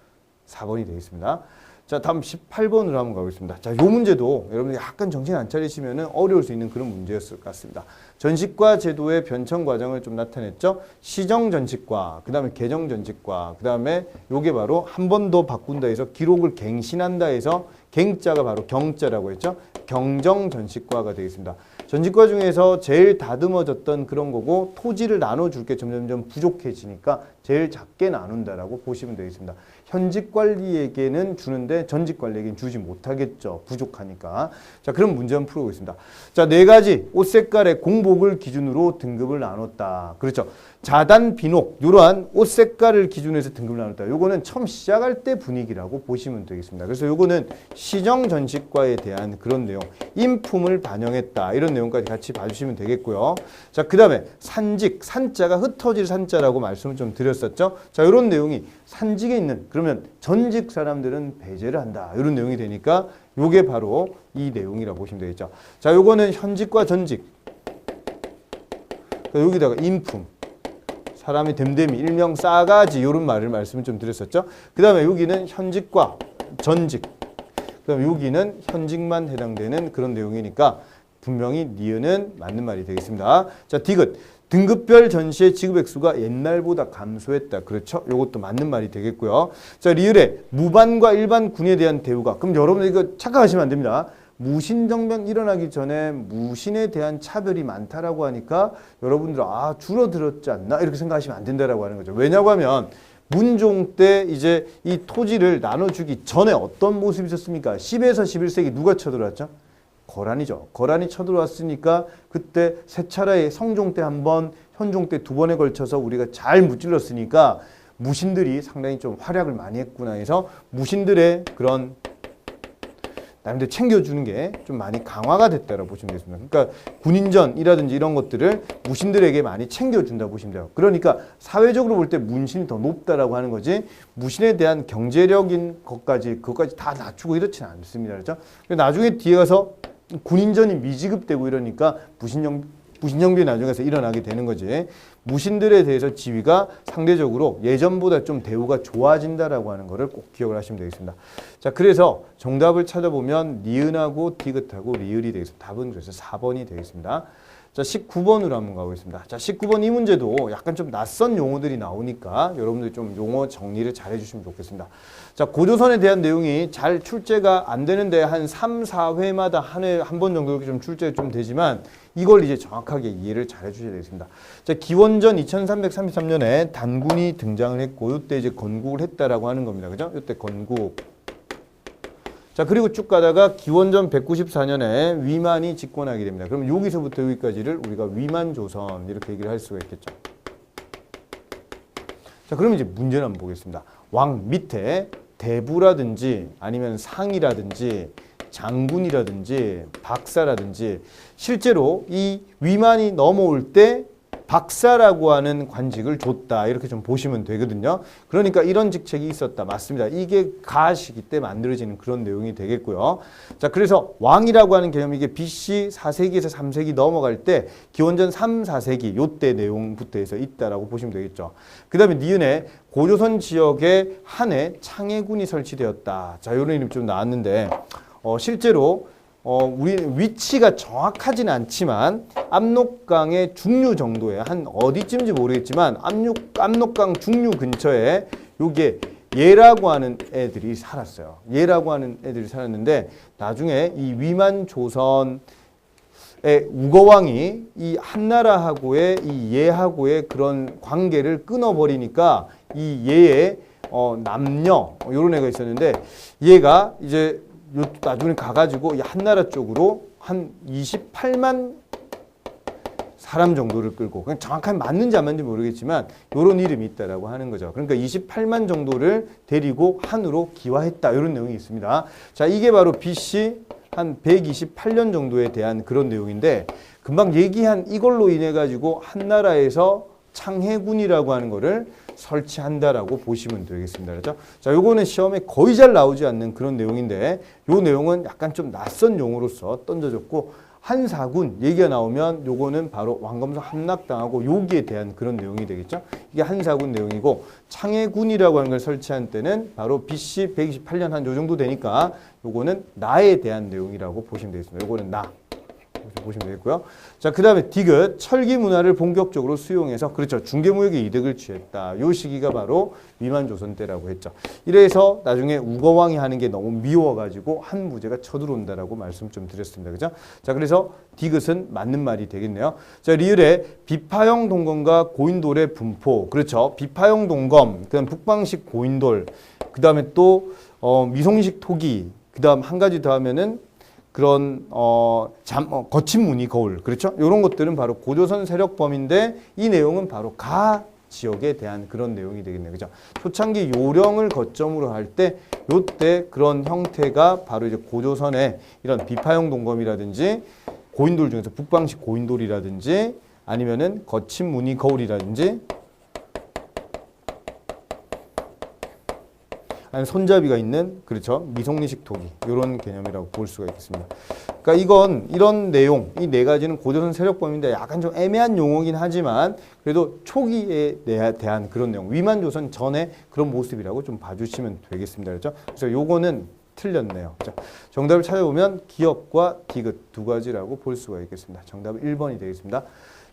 4번이 되겠습니다. 자, 다음 18번으로 한번 가보겠습니다. 자, 요 문제도 여러분들 약간 정신 안 차리시면 어려울 수 있는 그런 문제였을 것 같습니다. 전식과 제도의 변천 과정을 좀 나타냈죠. 시정 전식과, 그 다음에 개정 전식과, 그 다음에 요게 바로 한 번 더 바꾼다 해서 기록을 갱신한다 해서 갱자가 바로 경자라고 했죠. 경정 전식과가 되겠습니다. 전식과 중에서 제일 다듬어졌던 그런 거고 토지를 나눠줄 게 점점점 부족해지니까 제일 작게 나눈다라고 보시면 되겠습니다. 현직 관리에게는 주는데 전직 관리에게는 주지 못하겠죠. 부족하니까. 자, 그럼 문제 한번 풀어보겠습니다. 자, 네 가지 옷 색깔의 공복을 기준으로 등급을 나눴다. 그렇죠. 자단, 비녹 이러한 옷 색깔을 기준으로 해서 등급을 나눴다. 요거는 처음 시작할 때 분위기라고 보시면 되겠습니다. 그래서 요거는 시정 전식과에 대한 그런 내용, 인품을 반영했다. 이런 내용까지 같이 봐주시면 되겠고요. 자, 그 다음에 산직, 산자가 흩어질 산자라고 말씀을 좀 드렸었죠. 자, 이런 내용이 산직에 있는 그러면 전직 사람들은 배제를 한다. 이런 내용이 되니까 요게 바로 이 내용이라고 보시면 되겠죠. 자, 요거는 현직과 전직. 여기다가 인품. 사람이 됨됨이, 일명 싸가지 이런 말씀을 좀 드렸었죠. 그 다음에 여기는 현직과 전직. 그 다음에 여기는 현직만 해당되는 그런 내용이니까 분명히 니은은 맞는 말이 되겠습니다. 자, 디귿. 등급별 전시의 지급 액수가 옛날보다 감소했다. 그렇죠? 이것도 맞는 말이 되겠고요. 자, 리을에 무반과 일반 군에 대한 대우가. 그럼 여러분들 이거 착각하시면 안 됩니다. 무신정변 일어나기 전에 무신에 대한 차별이 많다라고 하니까 여러분들 줄어들었지 않나 이렇게 생각하시면 안 된다라고 하는 거죠. 왜냐고 하면 문종 때 이제 이 토지를 나눠주기 전에 어떤 모습이 있었습니까? 10에서 11세기 누가 쳐들어왔죠? 거란이죠. 거란이 쳐들어왔으니까 그때 세 차례 성종 때 한 번, 현종 때 두 번에 걸쳐서 우리가 잘 무찔렀으니까 무신들이 상당히 좀 활약을 많이 했구나 해서 무신들의 그런 남들 챙겨주는 게 좀 많이 강화가 됐다고 보시면 되겠습니다. 그러니까 군인전이라든지 이런 것들을 무신들에게 많이 챙겨준다고 보시면 돼요. 그러니까 사회적으로 볼 때 문신이 더 높다라고 하는 거지 무신에 대한 경제력인 그것까지 다 낮추고 이렇지는 않습니다. 그렇죠? 나중에 뒤에 가서 군인전이 미지급되고 이러니까 무신정변이 나중에 가서 일어나게 되는 거지. 무신들에 대해서 지위가 상대적으로 예전보다 좀 대우가 좋아진다라고 하는 거를 꼭 기억을 하시면 되겠습니다. 자, 그래서 정답을 찾아보면 니은하고 디귿하고 리을이 되겠습니다. 답은 그래서 4번이 되겠습니다. 자, 19번으로 한번 가보겠습니다. 자, 19번 이 문제도 약간 좀 낯선 용어들이 나오니까 여러분들이 좀 용어 정리를 잘 해주시면 좋겠습니다. 자, 고조선에 대한 내용이 잘 출제가 안 되는데 한 3, 4회마다 한 회 한 번 정도 이렇게 좀 출제가 좀 되지만 이걸 이제 정확하게 이해를 잘 해주셔야 되겠습니다. 자, 기원전 2333년에 단군이 등장을 했고 이때 이제 건국을 했다라고 하는 겁니다. 그죠? 이때 건국. 자, 그리고 쭉 가다가 기원전 194년에 위만이 집권하게 됩니다. 그럼 여기서부터 여기까지를 우리가 위만조선 이렇게 얘기를 할 수가 있겠죠. 자, 그러면 이제 문제를 한번 보겠습니다. 왕 밑에 대부라든지 아니면 상이라든지 장군이라든지 박사라든지 실제로 이 위만이 넘어올 때 박사라고 하는 관직을 줬다 이렇게 좀 보시면 되거든요. 그러니까 이런 직책이 있었다. 맞습니다. 이게 가시기 때 만들어지는 그런 내용이 되겠고요. 자, 그래서 왕이라고 하는 개념이 이게 BC 4세기에서 3세기 넘어갈 때 기원전 3, 4세기 요때 내용부터 해서 있다라고 보시면 되겠죠. 그 다음에 니은에 고조선 지역에 한해 창해군이 설치되었다. 자, 이런 이름이 좀 나왔는데 실제로 우리 위치가 정확하지는 않지만 압록강의 중류 정도에 한 어디쯤인지 모르겠지만 압록강 중류 근처에 요게 예라고 하는 애들이 살았어요. 예라고 하는 애들이 살았는데 나중에 이 위만조선의 우거왕이 이 한나라하고의 이 예하고의 그런 관계를 끊어버리니까 이 예의 남녀 요런 애가 있었는데 얘가 이제 나중에 가가지고 이 한나라 쪽으로 한 28만 사람 정도를 끌고 그냥 정확하게 맞는지 안 맞는지 모르겠지만 이런 이름이 있다라고 하는 거죠. 그러니까 28만 정도를 데리고 한으로 기화했다 이런 내용이 있습니다. 자, 이게 바로 BC 한 128년 정도에 대한 그런 내용인데 금방 얘기한 이걸로 인해 가지고 한나라에서 창해군이라고 하는 거를 설치한다라고 보시면 되겠습니다. 그렇죠? 자, 요거는 시험에 거의 잘 나오지 않는 그런 내용인데 요 내용은 약간 좀 낯선 용어로서 던져졌고 한사군 얘기가 나오면 요거는 바로 왕검성 함락당하고 여기에 대한 그런 내용이 되겠죠. 이게 한사군 내용이고 창해군이라고 하는 걸 설치한 때는 바로 BC 128년 한 요 정도 되니까 요거는 나에 대한 내용이라고 보시면 되겠습니다. 요거는 나. 보시면 되겠고요. 자, 그 다음에 디귿, 철기 문화를 본격적으로 수용해서, 그렇죠. 중개무역의 이득을 취했다. 요 시기가 바로 위만조선 때라고 했죠. 이래서 나중에 우거왕이 하는 게 너무 미워가지고 한 무제가 쳐들어온다라고 말씀 좀 드렸습니다. 그죠? 자, 그래서 디귿은 맞는 말이 되겠네요. 자, 리을에 비파형 동검과 고인돌의 분포. 그렇죠. 비파형 동검, 그 다음 북방식 고인돌, 그 다음에 또, 미송식 토기, 그 다음 한 가지 더 하면은 그런 거친 무늬 거울, 그렇죠? 이런 것들은 바로 고조선 세력범인데 이 내용은 바로 가 지역에 대한 그런 내용이 되겠네요, 그죠? 초창기 요령을 거점으로 할 때 요때 그런 형태가 바로 이제 고조선의 이런 비파형 동검이라든지 고인돌 중에서 북방식 고인돌이라든지 아니면은 거친 무늬 거울이라든지 아니 손잡이가 있는 그렇죠 미송리식 토기 이런 개념이라고 볼 수가 있겠습니다. 그러니까 이런 내용 이 네 가지는 고조선 세력범인데 약간 좀 애매한 용어긴 하지만 그래도 초기에 대한 그런 내용 위만조선 전에 그런 모습이라고 좀 봐주시면 되겠습니다. 그렇죠? 그래서 요거는 틀렸네요. 자, 정답을 찾아보면 기업과 디귿 두 가지라고 볼 수가 있겠습니다. 정답은 1번이 되겠습니다.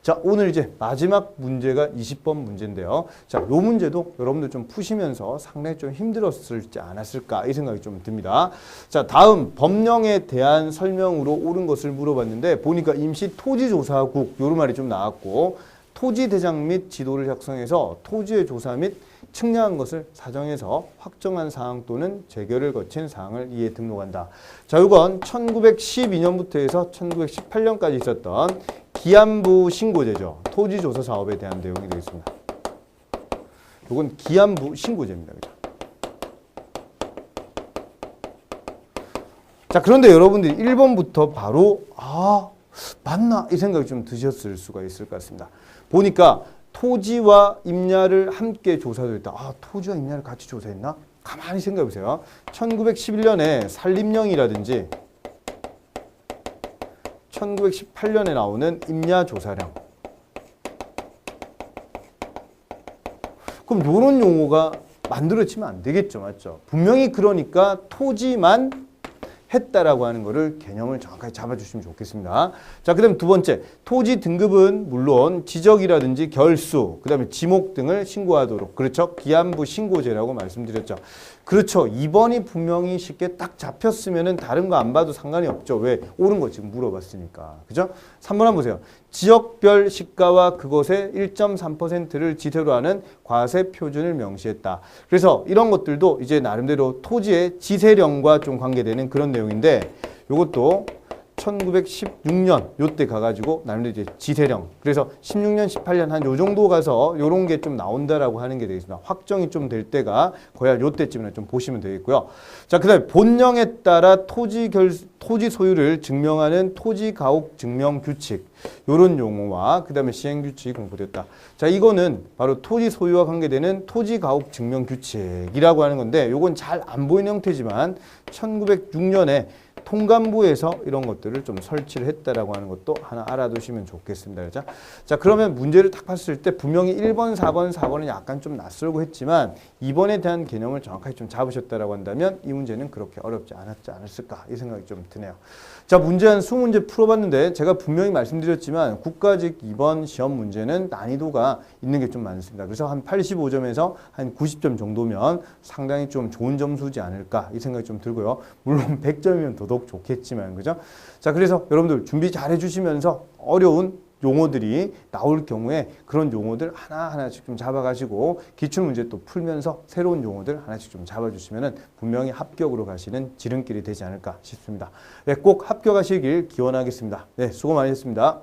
자, 오늘 이제 마지막 문제가 20번 문제인데요. 자, 요 문제도 여러분들 좀 푸시면서 상당히 좀 힘들었을지 않았을까 이 생각이 좀 듭니다. 자, 다음 법령에 대한 설명으로 옳은 것을 물어봤는데 보니까 임시 토지조사국 요런 말이 좀 나왔고 토지대장 및 지도를 작성해서 토지의 조사 및 측량한 것을 사정해서 확정한 사항 또는 재결을 거친 사항을 이에 등록한다. 자, 이건 1912년부터 해서 1918년까지 있었던 기안부 신고제죠. 토지조사 사업에 대한 내용이 되겠습니다. 이건 기안부 신고제입니다. 그죠? 자, 그런데 여러분들이 1번부터 바로 맞나? 이 생각이 좀 드셨을 수가 있을 것 같습니다. 보니까 토지와 임야를 함께 조사했다. 토지와 임야를 같이 조사했나? 가만히 생각해 보세요. 1911년에 산림령이라든지 1918년에 나오는 임야조사령. 그럼 이런 용어가 만들어지면 안 되겠죠. 맞죠? 분명히 그러니까 토지만 했다라고 하는 거를 개념을 정확하게 잡아주시면 좋겠습니다. 자, 그 다음 두 번째, 토지 등급은 물론 지적이라든지 결수, 그 다음에 지목 등을 신고하도록. 그렇죠? 기안부 신고제라고 말씀드렸죠. 그렇죠. 2번이 분명히 쉽게 딱 잡혔으면은 다른 거 안 봐도 상관이 없죠. 왜? 옳은 거 지금 물어봤으니까. 그죠? 3번 한번 보세요. 지역별 시가와 그것의 1.3%를 지세로 하는 과세 표준을 명시했다. 그래서 이런 것들도 이제 나름대로 토지의 지세령과 좀 관계되는 그런 내용인데 요것도 1916년 요때 가가지고 나름대로 이제 지세령. 그래서 16년, 18년 한 요 정도 가서 요런 게 좀 나온다라고 하는 게 되겠습니다. 확정이 좀 될 때가 거의 요때쯤이나 좀 보시면 되겠고요. 자, 그 다음에 본령에 따라 토지 소유를 증명하는 토지 가옥 증명 규칙. 요런 용어와 그 다음에 시행 규칙이 공포됐다. 자, 이거는 바로 토지 소유와 관계되는 토지 가옥 증명 규칙이라고 하는 건데 요건 잘 안 보이는 형태지만 1906년에 통감부에서 이런 것들을 좀 설치를 했다라고 하는 것도 하나 알아두시면 좋겠습니다. 그죠? 자, 그러면 문제를 딱 봤을 때 분명히 1번, 4번, 4번은 약간 좀 낯설고 했지만 2번에 대한 개념을 정확하게 좀 잡으셨다라고 한다면 이 문제는 그렇게 어렵지 않았지 않았을까 이 생각이 좀 드네요. 자, 문제 한 20문제 풀어봤는데 제가 분명히 말씀드렸지만 국가직 2번 시험 문제는 난이도가 있는 게 좀 많습니다. 그래서 한 85점에서 한 90점 정도면 상당히 좀 좋은 점수지 않을까 이 생각이 좀 들고요. 물론 100점이면 더더욱 좋겠지만 그죠? 자, 그래서 여러분들 준비 잘 해주시면서 어려운 용어들이 나올 경우에 그런 용어들 하나하나씩 좀 잡아가시고 기출문제 또 풀면서 새로운 용어들 하나씩 좀 잡아주시면 분명히 합격으로 가시는 지름길이 되지 않을까 싶습니다. 네, 꼭 합격하시길 기원하겠습니다. 네, 수고 많으셨습니다.